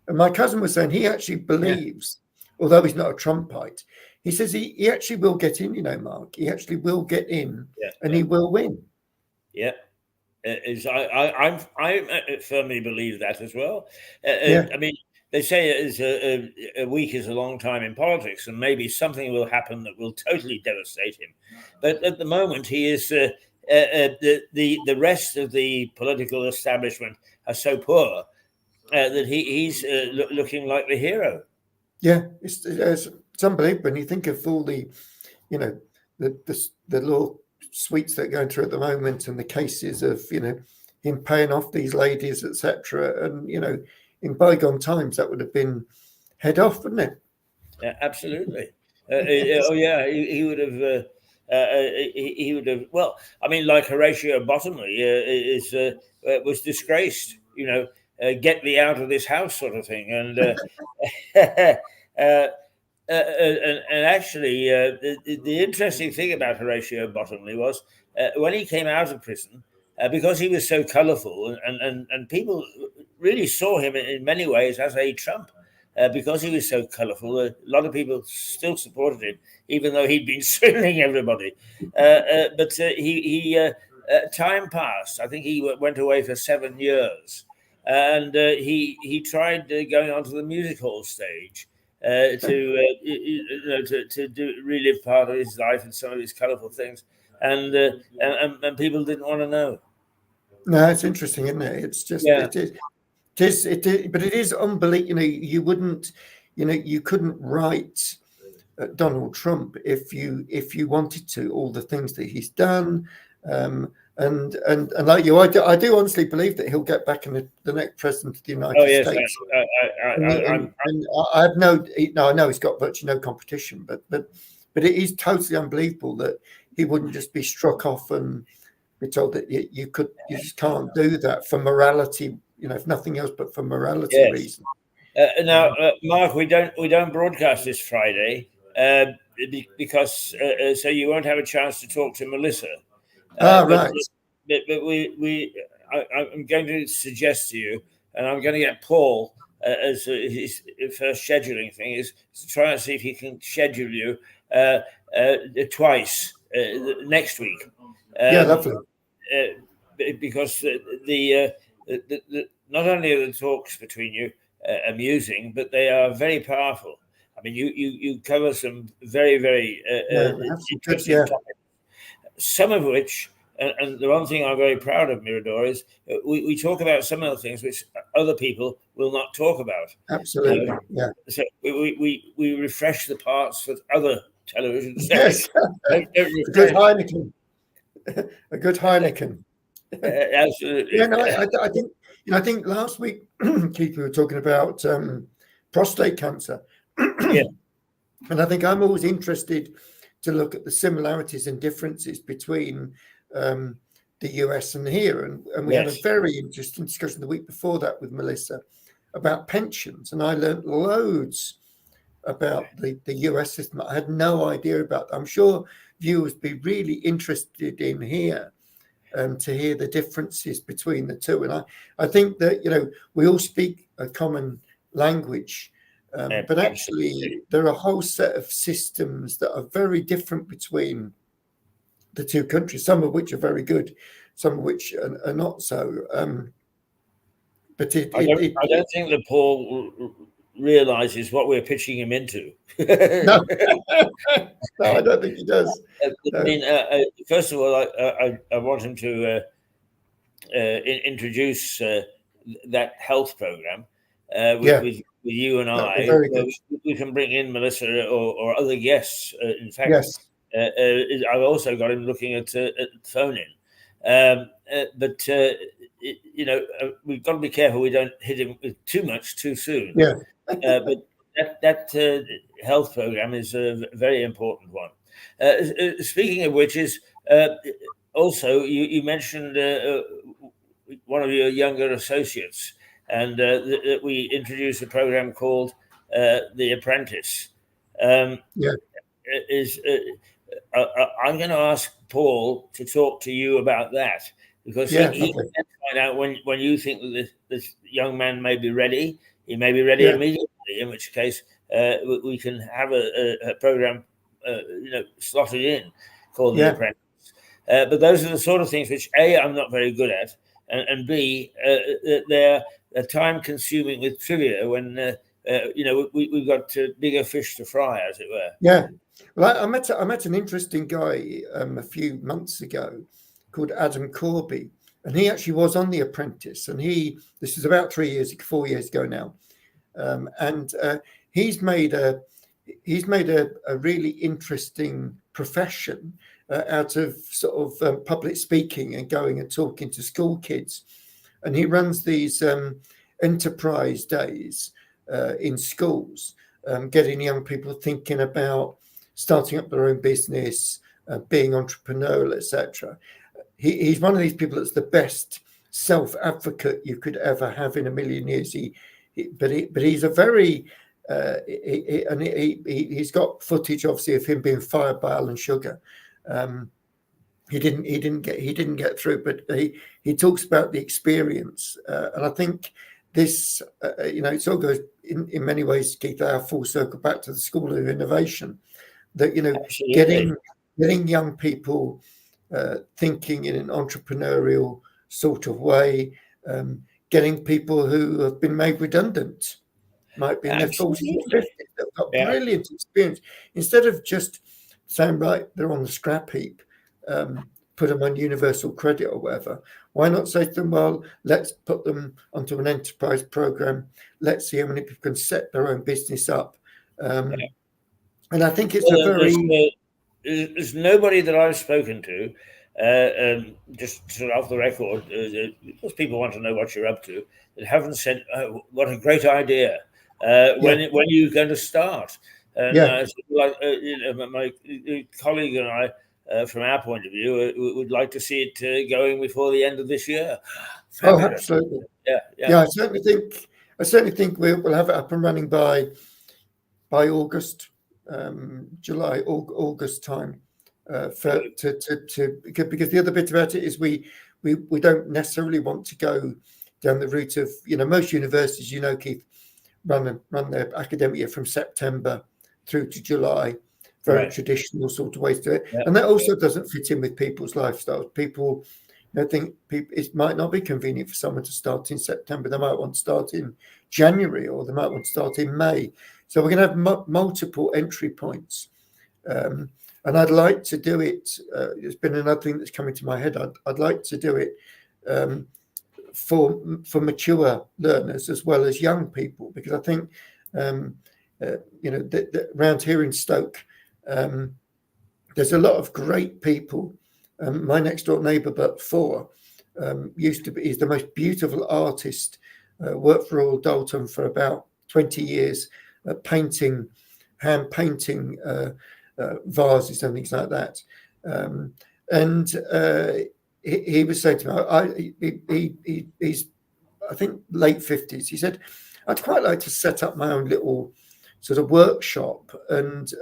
And my cousin was saying he actually believes, although he's not a Trumpite, he says he actually will get in, Mark. He actually will get in, and he will win. Yeah. I firmly believe that as well. I mean, they say a week is a long time in politics, and maybe something will happen that will totally devastate him. But at the moment, he is the rest of the political establishment are so poor that he's looking like the hero. Yeah, it's unbelievable when you think of all the, the law suites that are going through at the moment, and the cases of him paying off these ladies, etc. And in bygone times that would have been head off, wouldn't it? Yeah, absolutely. He would have. He would have. Well, I mean, like Horatio Bottomley was disgraced. Get me out of this house, sort of thing, and and actually, the interesting thing about Horatio Bottomley was when he came out of prison, because he was so colourful, and people really saw him in many ways as a Trump, because he was so colourful. A lot of people still supported him, even though he'd been swindling everybody. But time passed. I think he went away for 7 years, and he tried going onto the music hall stage. To relive part of his life and some of his colourful things, and people didn't want to know. No, it's interesting, isn't it? It's just it is, but it is unbelievable. You wouldn't, you couldn't write Donald Trump if you wanted to. All the things that he's done, and like you, I do honestly believe that he'll get back in the next president of the United States. I know he's got virtually no competition, but it is totally unbelievable that he wouldn't just be struck off and be told that you just can't do that for morality, if nothing else, but for morality reasons. Now, Mark, we don't broadcast this Friday because so you won't have a chance to talk to Melissa. Right. But I'm going to suggest to you, and I'm going to get Paul as his first scheduling thing, is to try and see if he can schedule you twice next week. Lovely. Because the not only are the talks between you amusing, but they are very powerful. I mean, you cover some very, very interesting topics, some of which, and the one thing I'm very proud of, Mirador, is we talk about some of the things which other people will not talk about. Absolutely, So we refresh the parts that other television yes. don't A good Heineken. A good Heineken. Absolutely. Yeah, no, I think last week, Keith, we were talking about prostate cancer. Yeah. And I think I'm always interested to look at the similarities and differences between the US and here. And we had a very interesting discussion the week before that with Melissa about pensions. And I learned loads about the US system. I had no idea about that. I'm sure viewers be really interested in here to hear the differences between the two. And I think that, we all speak a common language. But actually, there are a whole set of systems that are very different between the two countries, some of which are very good, some of which are not so. But I don't think that Paul realizes what we're pitching him into. No, I don't think he does. I mean, first of all, I want him to introduce that health program with you and I. We can bring in Melissa or other guests. In fact, yes. I've also got him looking at phone in. But we've got to be careful we don't hit him with too much too soon. Yeah. But that health program is a very important one. Speaking of which, is also you mentioned one of your younger associates, and that we introduced a program called The Apprentice. I'm going to ask Paul to talk to you about that, because he can find out when you think that this young man may be ready. He may be ready immediately, in which case we can have a program slotted in called The Apprentice. But those are the sort of things which A, I'm not very good at, and B, they're time consuming with trivia when we've got bigger fish to fry, as it were. Yeah. Well, I met an interesting guy a few months ago called Adam Corby, and he actually was on The Apprentice, and this is about 4 years ago now, and he's made a really interesting profession out of sort of public speaking and going and talking to school kids, and he runs these enterprise days in schools, getting young people thinking about starting up their own business, being entrepreneurial, etc. He's one of these people that's the best self-advocate you could ever have in a million years. But he's a very he's got footage, obviously, of him being fired by Alan Sugar. He didn't get through, but he talks about the experience, and I think this it all goes in many ways, Keith, our full circle back to the School of Innovation. That getting young people thinking in an entrepreneurial sort of way, getting people who have been made redundant, might be in their 40s and 50s, they've got brilliant experience. Instead of just saying, right, they're on the scrap heap, put them on universal credit or whatever, why not say to them, well, let's put them onto an enterprise program, let's see how many people can set their own business up. And I think it's there's nobody that I've spoken to, just sort of off the record, because people want to know what you're up to, that haven't said, oh, what a great idea. When are you going to start? And my colleague and I, from our point of view, would like to see it going before the end of this year. Fabulous. Oh, absolutely. Yeah. I certainly think we'll have it up and running by August, July, August time. Because the other bit about it is we don't necessarily want to go down the route of most universities, Keith, run their academic year from September through to July. very traditional sort of ways to do it. Yeah. And that also doesn't fit in with people's lifestyles. People, I think it might not be convenient for someone to start in September. They might want to start in January, or they might want to start in May. So we're going to have multiple entry points. And I'd like to do it. There's been another thing that's coming to my head. I'd like to do it for mature learners as well as young people, because I think around here in Stoke, there's a lot of great people. My next door neighbour, but four, he's the most beautiful artist. Worked for Royal Dalton for about 20 years, hand painting vases and things like that. He was saying to me, he's I think late 50s. He said, I'd quite like to set up my own little sort of workshop and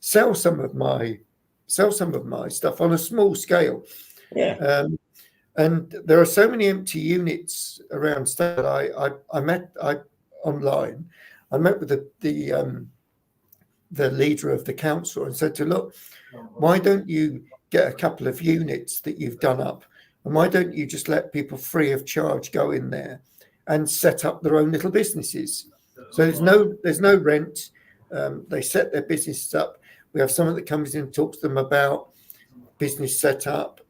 sell some of my stuff on a small scale. Yeah. And there are so many empty units around that I met online. I met with the leader of the council and said to her, look, why don't you get a couple of units that you've done up, and why don't you just let people free of charge go in there and set up their own little businesses? So there's no rent. They set their businesses up. We have someone that comes in and talks to them about business setup,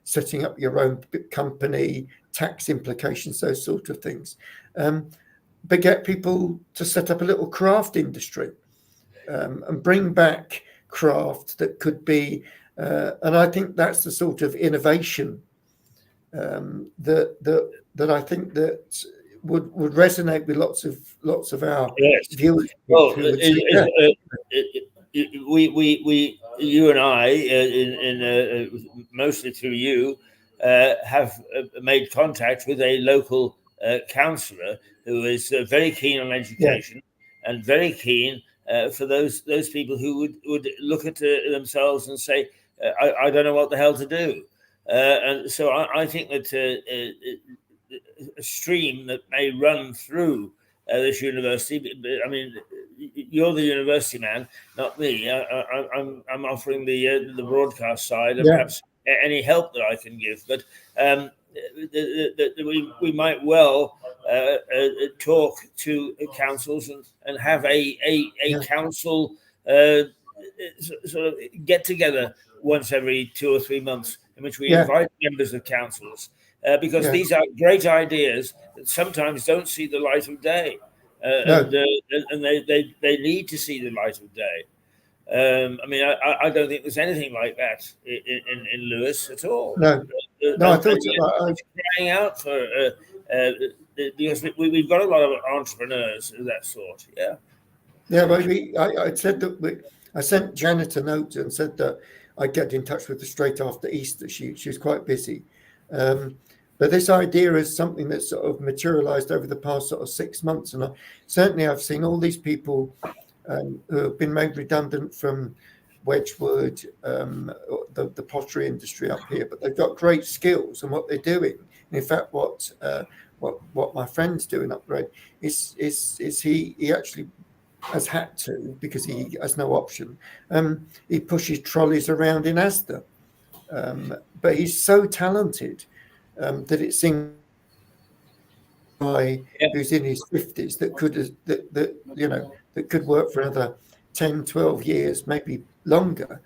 setting up your own company, tax implications, those sort of things. But get people to set up a little craft industry and bring back craft that could be, and I think that's the sort of innovation that I think that would resonate with lots of our viewers. Well, you and I, mostly through you, have made contact with a local councillor who is very keen on education and very keen for those people who would look at themselves and say, I don't know what the hell to do. And so I think that a stream that may run through this university. I mean, you're the university man, not me. I'm offering the broadcast side and perhaps any help that I can give. But we might well talk to councils and have a council sort of get together once every 2 or 3 months, in which we invite members of councils, because these are great ideas that sometimes don't see the light of day, and they need to see the light of day. I mean, I don't think there's anything like that in Lewis at all. No, I thought it's crying out for because we've got a lot of entrepreneurs of that sort. Yeah, but I said that I sent Janet a note and said that I'd get in touch with her straight after Easter. She was quite busy. But this idea is something that's sort of materialized over the past sort of 6 months. And I've seen all these people who have been made redundant from Wedgwood, the pottery industry up here, but they've got great skills in what they're doing. And in fact, what my friend's doing up the road is he actually has had to, because he has no option. He pushes trolleys around in Asda, but he's so talented that it seems who's in his 50s that could work for another 10, 12 years, maybe longer.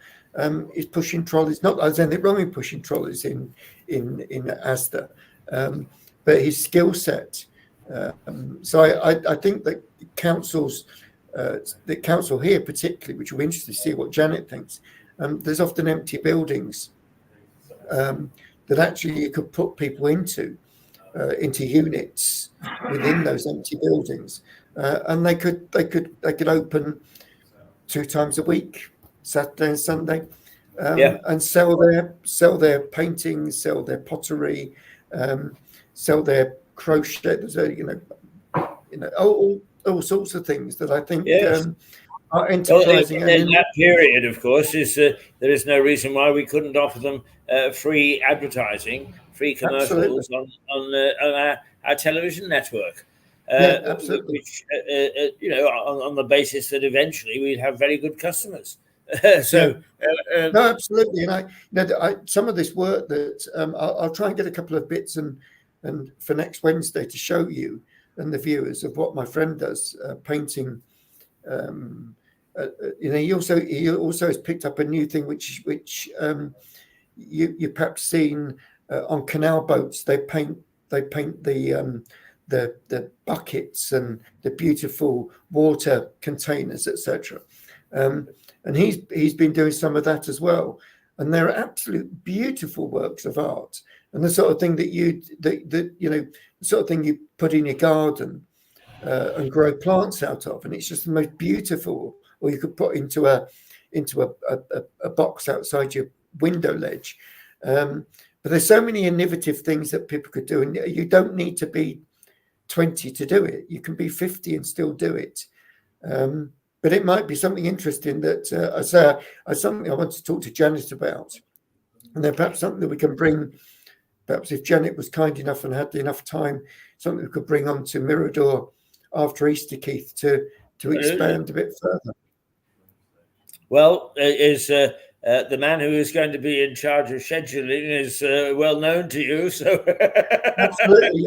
Is pushing trolleys. Not that there's anything wrong with pushing trolleys in Asda, but his skill set. So I think that the council here particularly, which will be interesting to see what Janet thinks, there's often empty buildings that actually you could put people into units within those empty buildings, and they could open 2 times a week, Saturday and Sunday, and sell their paintings, sell their pottery, sell their crochet, all sorts of things that I think are enterprising. Well, in that period, of course, there is no reason why we couldn't offer them free advertising, free commercials on our television network. Absolutely. Which, on the basis that eventually we'd have very good customers. No, absolutely. And some of this work that I'll try and get a couple of bits and for next Wednesday to show you and the viewers of what my friend does, painting. He also has picked up a new thing which you perhaps seen on canal boats. They paint the buckets and the beautiful water containers, etc. And he's been doing some of that as well, and they're absolute beautiful works of art, and the sort of thing that the sort of thing you put in your garden and grow plants out of, and it's just the most beautiful. Or you could put into a box outside your window ledge. But there's so many innovative things that people could do, and you don't need to be 20 to do it. You can be 50 and still do it. But it might be something interesting that something I want to talk to Janet about, and then perhaps something that we can bring. Perhaps if Janet was kind enough and had enough time, something we could bring on to Mirador after Easter, Keith, to expand a bit further. Well, the man who is going to be in charge of scheduling is well known to you, so absolutely.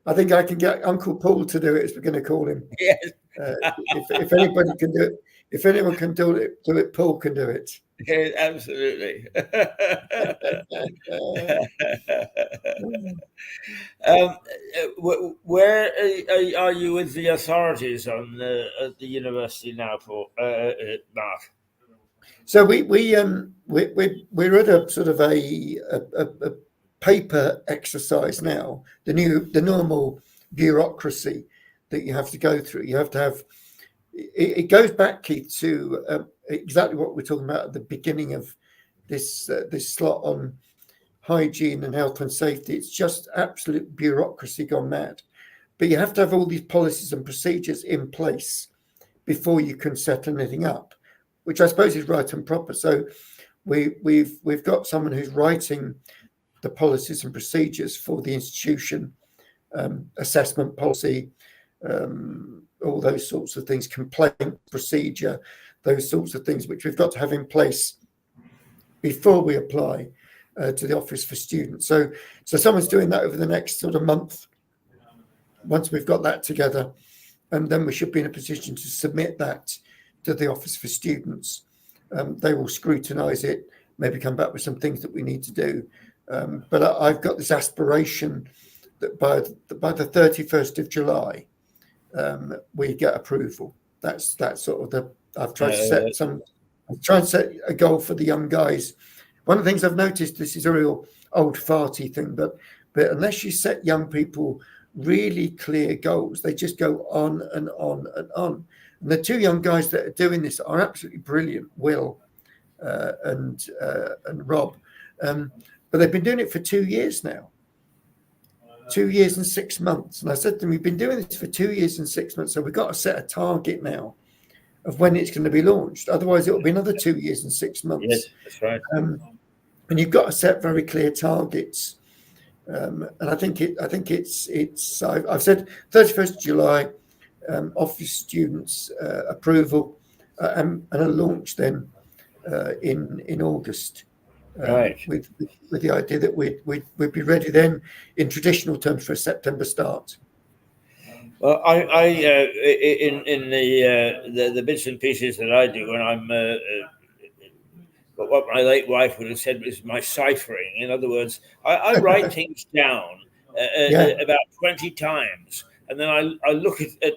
I think I can get Uncle Paul to do it, as we're going to call him. Yes. If anybody can do it, if anyone can do it, Paul can do it. Yeah, absolutely. Where are you with the authorities on at the university now, Paul, Mark? So we're at a sort of a paper exercise now. The normal bureaucracy that you have to go through. You have to have. It goes back, Keith, to exactly what we're talking about at the beginning of this slot on hygiene and health and safety. It's just absolute bureaucracy gone mad. But you have to have all these policies and procedures in place before you can set anything up, which I suppose is right and proper. So we've got someone who's writing the policies and procedures for the institution, assessment policy, all those sorts of things, complaint procedure, those sorts of things, which we've got to have in place before we apply to the Office for Students. So someone's doing that over the next sort of month. Once we've got that together, and then we should be in a position to submit that to the Office for Students. They will scrutinise it, maybe come back with some things that we need to do. But I've got this aspiration that by the 31st of July, we get approval. That's sort of the. I've tried to set a goal for the young guys. One of the things I've noticed, this is a real old farty thing, but unless you set young people really clear goals, they just go on and on and on. And the two young guys that are doing this are absolutely brilliant, Will and Rob. But they've been doing it for 2 years now. 2 years and 6 months. And I said to them, we've been doing this for 2 years and 6 months, so we've got to set a target now of when it's going to be launched. Otherwise, it will be another 2 years and 6 months. Yes, that's right. And you've got to set very clear targets. And I think it's. I've said 31st July, Office Students approval, and a launch then in August. Right. With the idea that we'd be ready then in traditional terms for a September start. Well, I in the bits and pieces that I do when I'm what my late wife would have said was my ciphering. In other words, I write things down about 20 times, and then I look at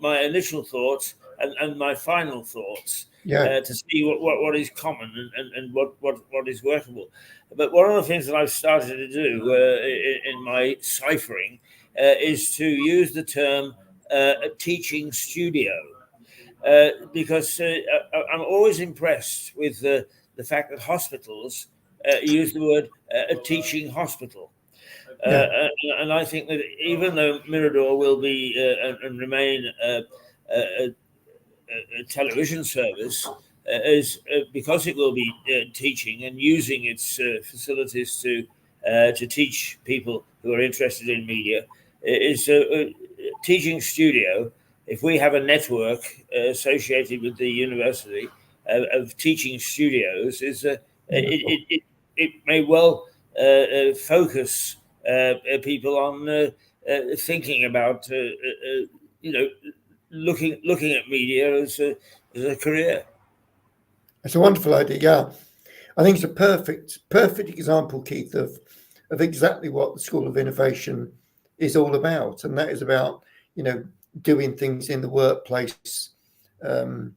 my initial thoughts and my final thoughts. To see what is common and what is workable. But one of the things that I've started to do in my ciphering is to use the term a teaching studio, because I'm always impressed with the fact that hospitals use the word a teaching hospital. And I think that even though Mirador will be and remain a television service, because it will be teaching and using its facilities to teach people who are interested in media, is a teaching studio. If we have a network associated with the university, of teaching studios is it may well focus people on thinking about looking at media as a career. It's a wonderful idea. Yeah, I think it's a perfect example, Keith, of exactly what the School of Innovation is all about, and that is about doing things in the workplace. As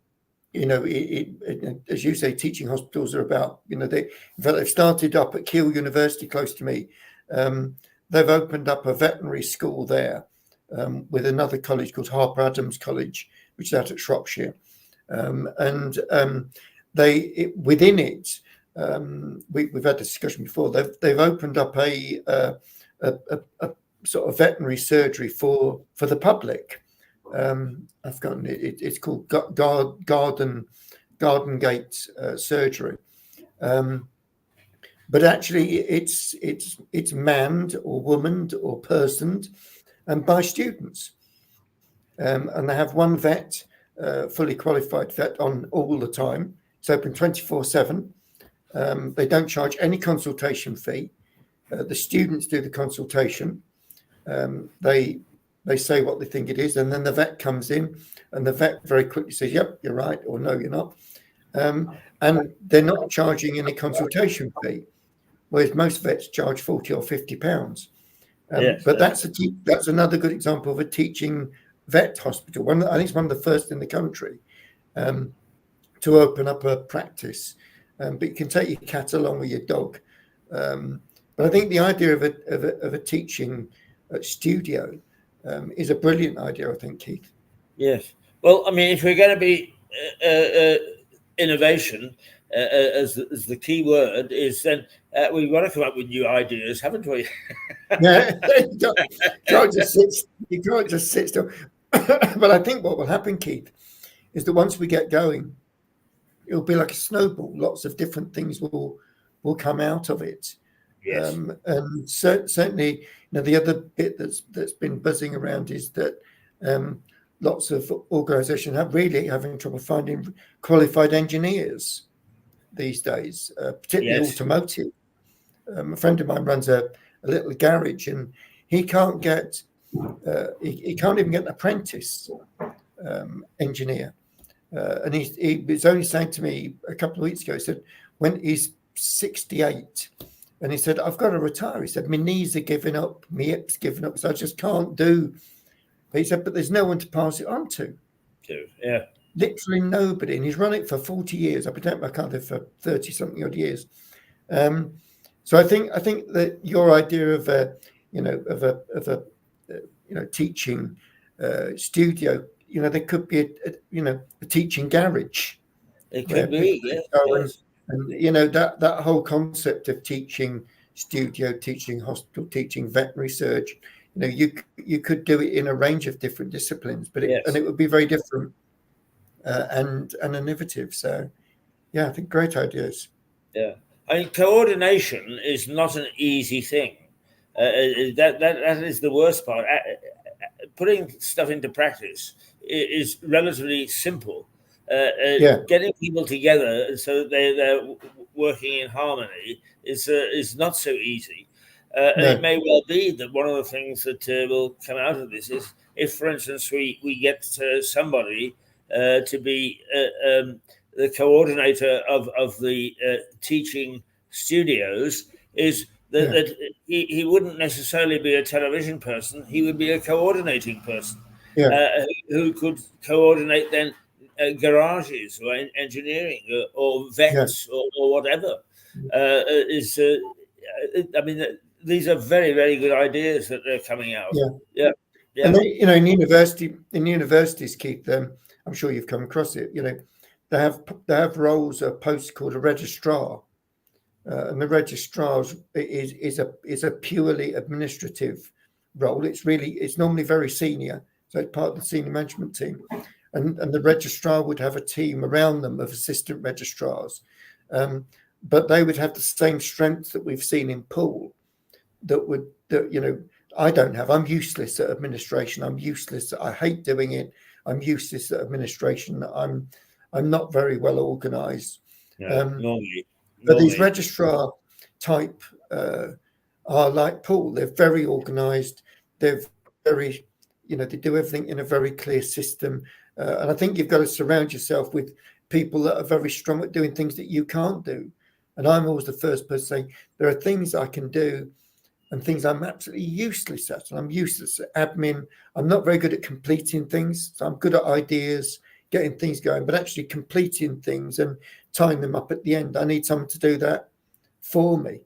you say, teaching hospitals are about in fact they've started up at Keele University close to me. They've opened up a veterinary school there with another college called Harper Adams College, which is out at Shropshire, within it. We've had a discussion before. They've opened up a sort of veterinary surgery for the public. I've forgotten it. It's called Garden Gate surgery, but actually it's manned or womaned or personed, and by students. And they have one vet, fully qualified vet, on all the time. It's open 24/7. They don't charge any consultation fee. The students do the consultation. They say what they think it is, and then the vet comes in, and the vet very quickly says, "Yep, you're right," or "No, you're not." And they're not charging any consultation fee, whereas most vets charge £40 or £50. But that's another good example of a teaching vet hospital. I think it's one of the first in the country to open up a practice. But you can take your cat along with your dog. But I think the idea of a teaching studio is a brilliant idea, I think, Keith. Yes. Well, I mean, if we're going to be innovation as the key word is, then we've got to come up with new ideas, haven't we? Yeah, you can't just sit still. But I think what will happen, Keith, is that once we get going, it'll be like a snowball. Lots of different things will come out of it. Yes. And certainly, the other bit that's been buzzing around is that lots of organisations are really having trouble finding qualified engineers these days, particularly automotive. A friend of mine runs a little garage, and he can't get he can't even get an apprentice engineer. And he was only saying to me a couple of weeks ago, he said, when he's 68, and he said, I've got to retire. He said, my knees are giving up, my hips giving up, so I just can't do. But he said, but there's no one to pass it on to. Yeah. Literally nobody. And he's run it for 40 years. I've been doing my car for 30 something odd years. So I think that your idea of a teaching studio, there could be a teaching garage. It could be, yes. And that whole concept of teaching studio, teaching hospital, teaching veterinary surgery, you could do it in a range of different disciplines, but it would be very different and innovative. So, yeah, I think great ideas. Yeah, I mean, coordination is not an easy thing. That is the worst part. Putting stuff into practice is relatively simple. Getting people together so that they're working in harmony is not so easy. And it may well be that one of the things that will come out of this is if, for instance, we get somebody to be the coordinator of the teaching studios, is that he wouldn't necessarily be a television person. He would be a coordinating person who could coordinate then garages or engineering or vets or whatever. I mean, these are very, very good ideas that are coming out. Yeah. And then, in universities, Keith, I'm sure you've come across it. They have roles, a post called a registrar, and the registrar is a purely administrative role. It's normally very senior, so it's part of the senior management team, and the registrar would have a team around them of assistant registrars, but they would have the same strengths that we've seen in Poole. I don't have. I'm useless at administration. I hate doing it. I'm useless at administration. I'm not very well organised. Normally. But these registrar type are like Paul. They're very organised. They're very, they do everything in a very clear system. And I think you've got to surround yourself with people that are very strong at doing things that you can't do. And I'm always the first person saying there are things I can do and things I'm absolutely useless at. And I'm useless at admin. I'm not very good at completing things. So I'm good at ideas, getting things going, but actually completing things and tying them up at the end. I need someone to do that for me.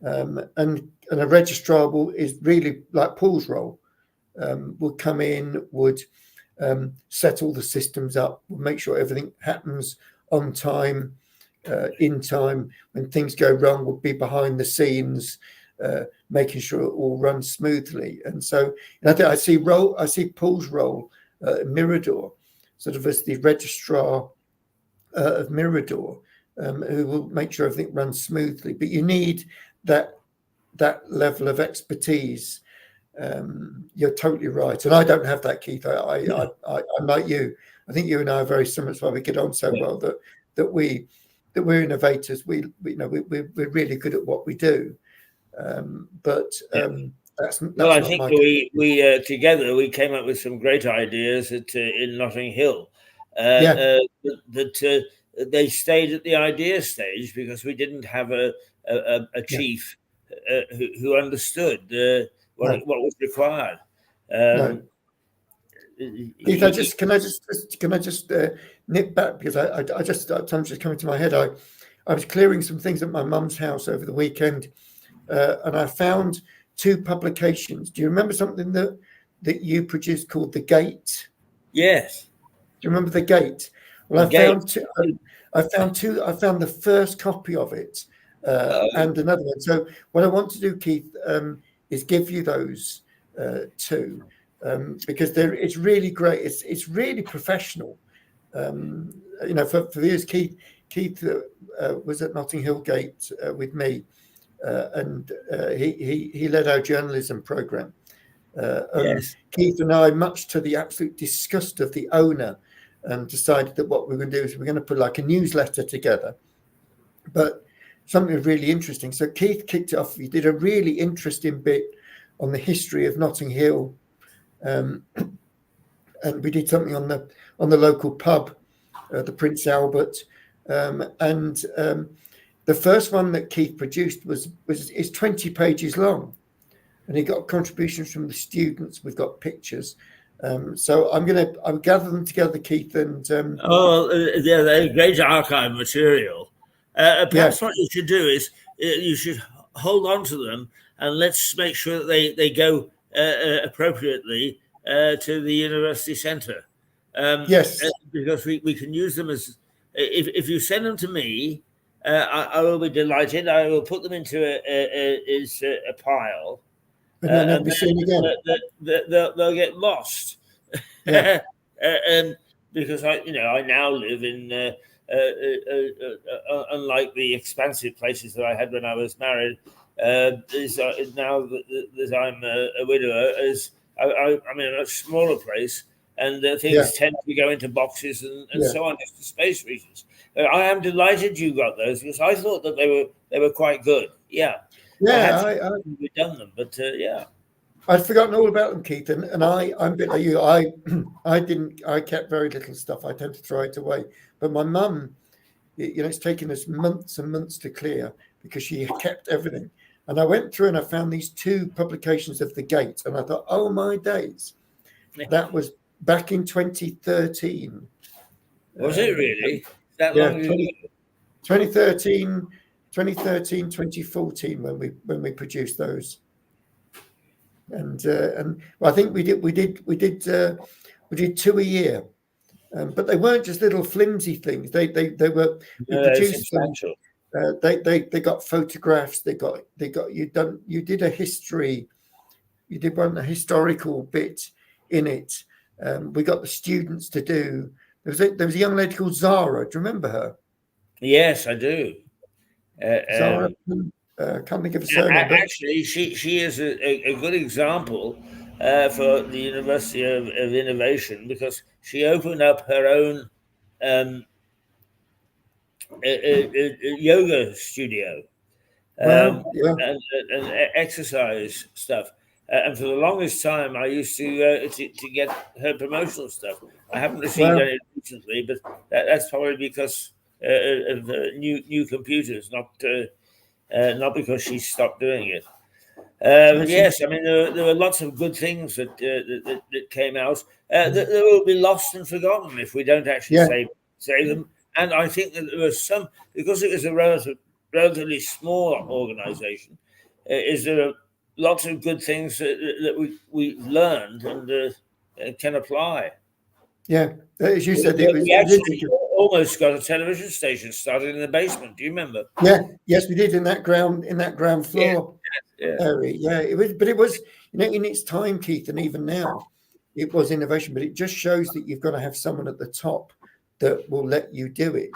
And a registrar is really like Paul's role. Would come in, would set all the systems up, would make sure everything happens on time, in time. When things go wrong, would be behind the scenes, making sure it all runs smoothly. And so I think I see Paul's role at Mirador, sort of as the registrar of Mirador, who will make sure everything runs smoothly. But you need that level of expertise. You're totally right, and I don't have that, Keith. I'm like you. I think you and I are very similar. That's why we get on so well. That we're innovators. We're really good at what we do. That's well, I think we together we came up with some great ideas in Notting Hill. That they stayed at the idea stage because we didn't have a chief who understood what was required. Keith, can I just nip back because time's just coming to my head. I was clearing some things at my mum's house over the weekend, and I found 2 publications. Do you remember something that you produced called The Gate? Yes. Do you remember The Gate? Well, I found two. I found the first copy of it and another one. So what I want to do, Keith, is give you those 2 because it's really great. It's really professional. For viewers, Keith was at Notting Hill Gate with me, and he led our journalism program. Yes. Keith and I, much to the absolute disgust of the owner, decided that what we're going to do is we're going to put like a newsletter together, but something really interesting. So Keith kicked it off. He did a really interesting bit on the history of Notting Hill, and we did something on the local pub, the Prince Albert, and the first one that Keith produced is 20 pages long, and he got contributions from the students. We've got pictures. So I'll gather them together, Keith, and they're great archive material. Perhaps what you should do is you should hold on to them and let's make sure that they go appropriately to the university centre. Yes, because we can use them as if you send them to me, I will be delighted. I will put them into a pile. And then they'll be seen again. They'll get lost. Because I now live in unlike the expansive places that I had when I was married. Now that I'm a widower, I'm in a much smaller place, and things tend to go into boxes and so on, just for space reasons. I am delighted you got those because I thought that they were quite good. We've done them, but I'd forgotten all about them, Keith, and I'm a bit like you. I kept very little stuff. I tend to throw it away. But my mum, it's taken us months and months to clear because she kept everything. And I went through and I found these 2 publications of The Gate, and I thought, oh my days, that was back in 2013. Was it really that long ago? 2013, 2014 when we produced those. And I think we did 2 a year, but they weren't just little flimsy things. They produced them. They got photographs. You did a history. You did a historical bit in it. We got the students to do. There was a young lady called Zara. Do you remember her? Yes, I do. Zara. Can't think of a surname. Actually, she is a good example for the University of Innovation because she opened up her own a yoga studio, Wow. Yeah. and exercise stuff. And for the longest time, I used to get her promotional stuff. I haven't received Wow. any recently, but that's probably because of new computers, not because she stopped doing it. But yes, I mean there were lots of good things that came out that will be lost and forgotten if we don't actually Yeah. save them. And I think that there was some, because it was a relatively small organisation. Is there are lots of good things that we've learned and can apply. Yeah. As you said, We it was actually good. almost got a television station started in the basement. Do you remember? Yeah. Yes, we did in that ground Yeah, floor yeah, area. Yeah. It was, but it was, in its time, Keith, and even now, it was innovation. But it just shows that you've got to have someone at the top that will let you do it.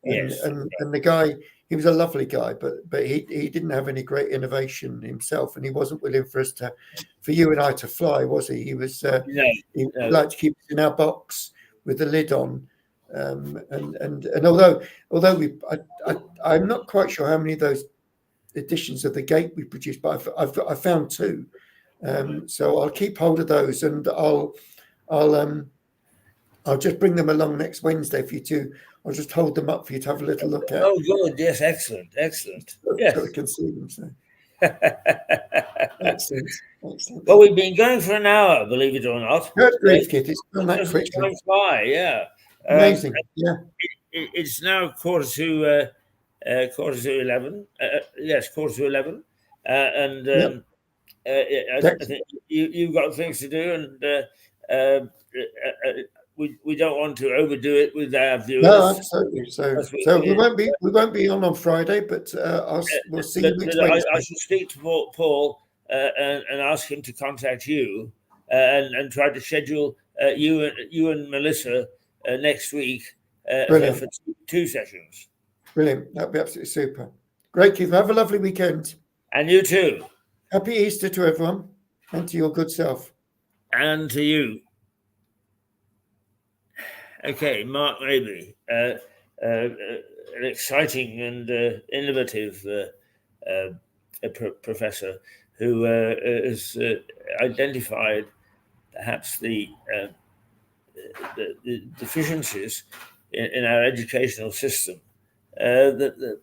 And yes. and the guy, he was a lovely guy, but he didn't have any great innovation himself, and he wasn't willing for you and I to fly, was he? No, He no. liked to keep us in our box with the lid on. And although I'm not quite sure how many of those editions of the Gate we produced, but I found two. So I'll keep hold of those, and I'll I'll just bring them along next Wednesday for you to. I'll just hold them up for you to have a little look at, Oh, good. Yes, excellent, excellent. so we Yes. can see them. So excellent. Well, we've been going for an hour, believe it or not. Good grief, Kit! It's gone that Doesn't quickly. time fly? Yeah. Amazing. Yeah. It's now quarter to 11. Yes, quarter to 11. And Yep. I think you've got things to do, and we don't want to overdo it with our No, viewers. absolutely. So Because we, we won't be on Friday, but we'll see you next but I Wednesday. should speak to Paul and ask him to contact you and try to schedule you and Melissa next week for Brilliant. two sessions. Brilliant. That'd be absolutely super. Great, Keith. Have a lovely weekend. And you too. Happy Easter to everyone and to your good self. And to you. Okay, Mark Mabey, an exciting and innovative professor who has identified perhaps the deficiencies in our educational system that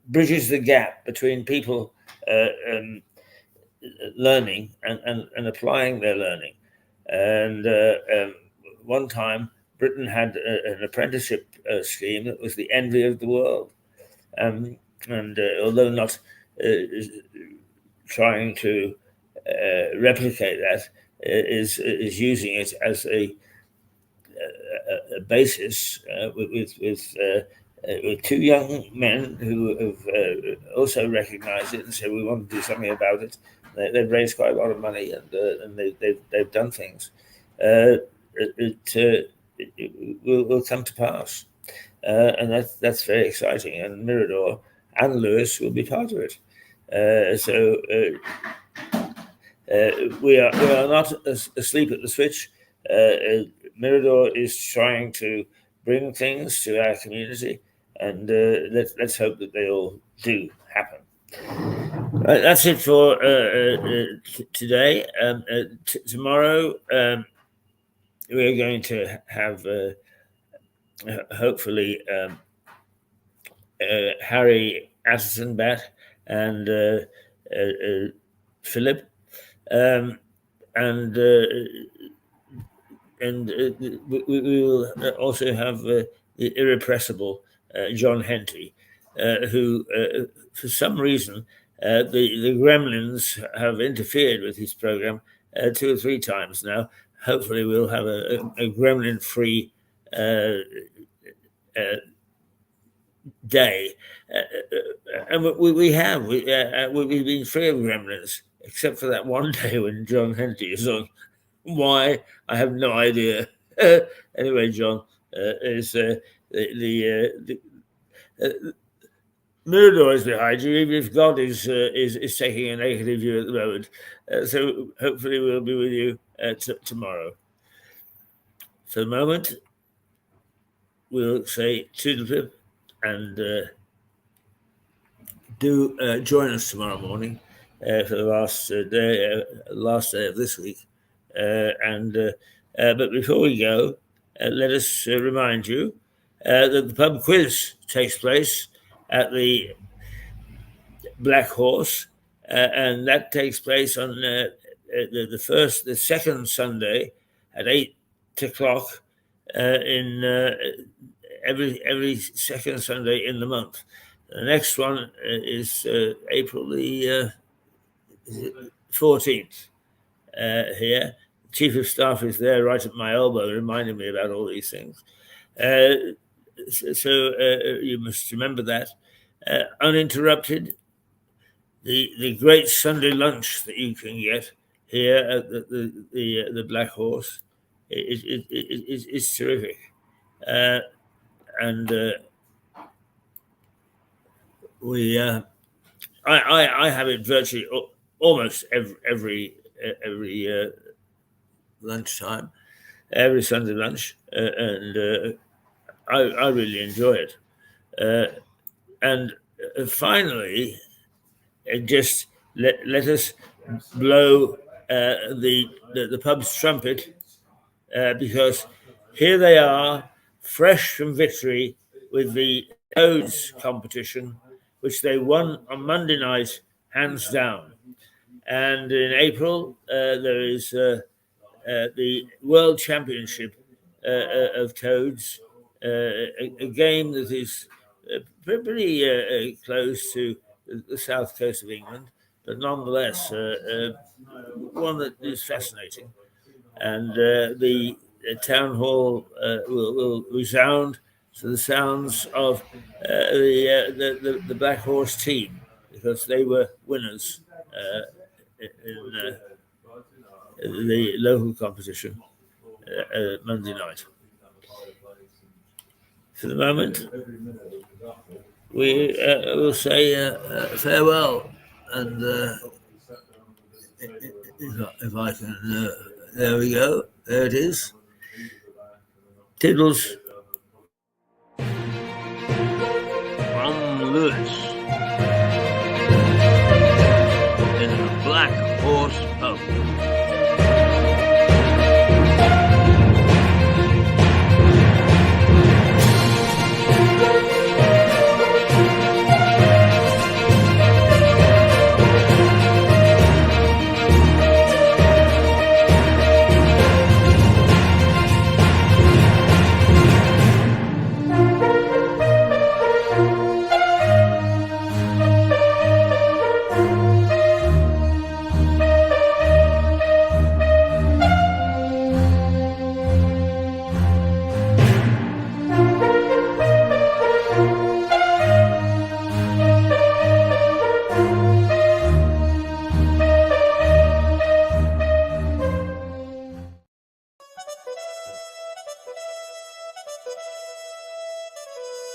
bridges the gap between people learning and applying their learning. And one time, Britain had an apprenticeship scheme that was the envy of the world. And although not trying to replicate that, is using it as a basis with two young men who have also recognized it and said we want to do something about it. They've raised quite a lot of money and they've done things. It will come to pass, and that's very exciting. And Mirador and Lewis will be part of it. So we are not asleep at the switch. Mirador is trying to bring things to our community, and let's hope that they all do happen. That's it for today. Tomorrow, we're going to have hopefully Harry Atherton back and Philip, and we will also have the irrepressible John Henty, who, for some reason, the Gremlins have interfered with his program 2 or 3 times now. Hopefully, we'll have a gremlin-free day, and we've been free of gremlins, except for that one day when John Henty is on. Why, I have no idea. Anyway, John, is the Mirador is behind you, even if God is taking a negative view at the moment. So hopefully we'll be with you tomorrow. For the moment, we'll say toodle-pip do join us tomorrow morning for the last day of this week. But before we go, let us remind you that the pub quiz takes place at the Black Horse, and that takes place on the second Sunday at 8:00 in every second Sunday in the month. The next one is April the 14th here. The Chief of Staff is there right at my elbow, reminding me about all these things. So you must remember that. Uninterrupted, the great Sunday lunch that you can get here at the Black Horse is terrific. I have it virtually almost every lunchtime, every Sunday lunch, and I really enjoy it. And finally, just let us blow the pub's trumpet, because here they are, fresh from victory with the Toads competition, which they won on Monday night, hands down. And in April, there is the World Championship of Toads, a game that is pretty close to the south coast of England, but nonetheless one that is fascinating. And the town hall will resound to the sounds of the Black Horse team, because they were winners in the local competition Monday night. For the moment, we will say farewell, and if I can, there we go. There it is. Tiddles. From Lewis in the Black Horse pub.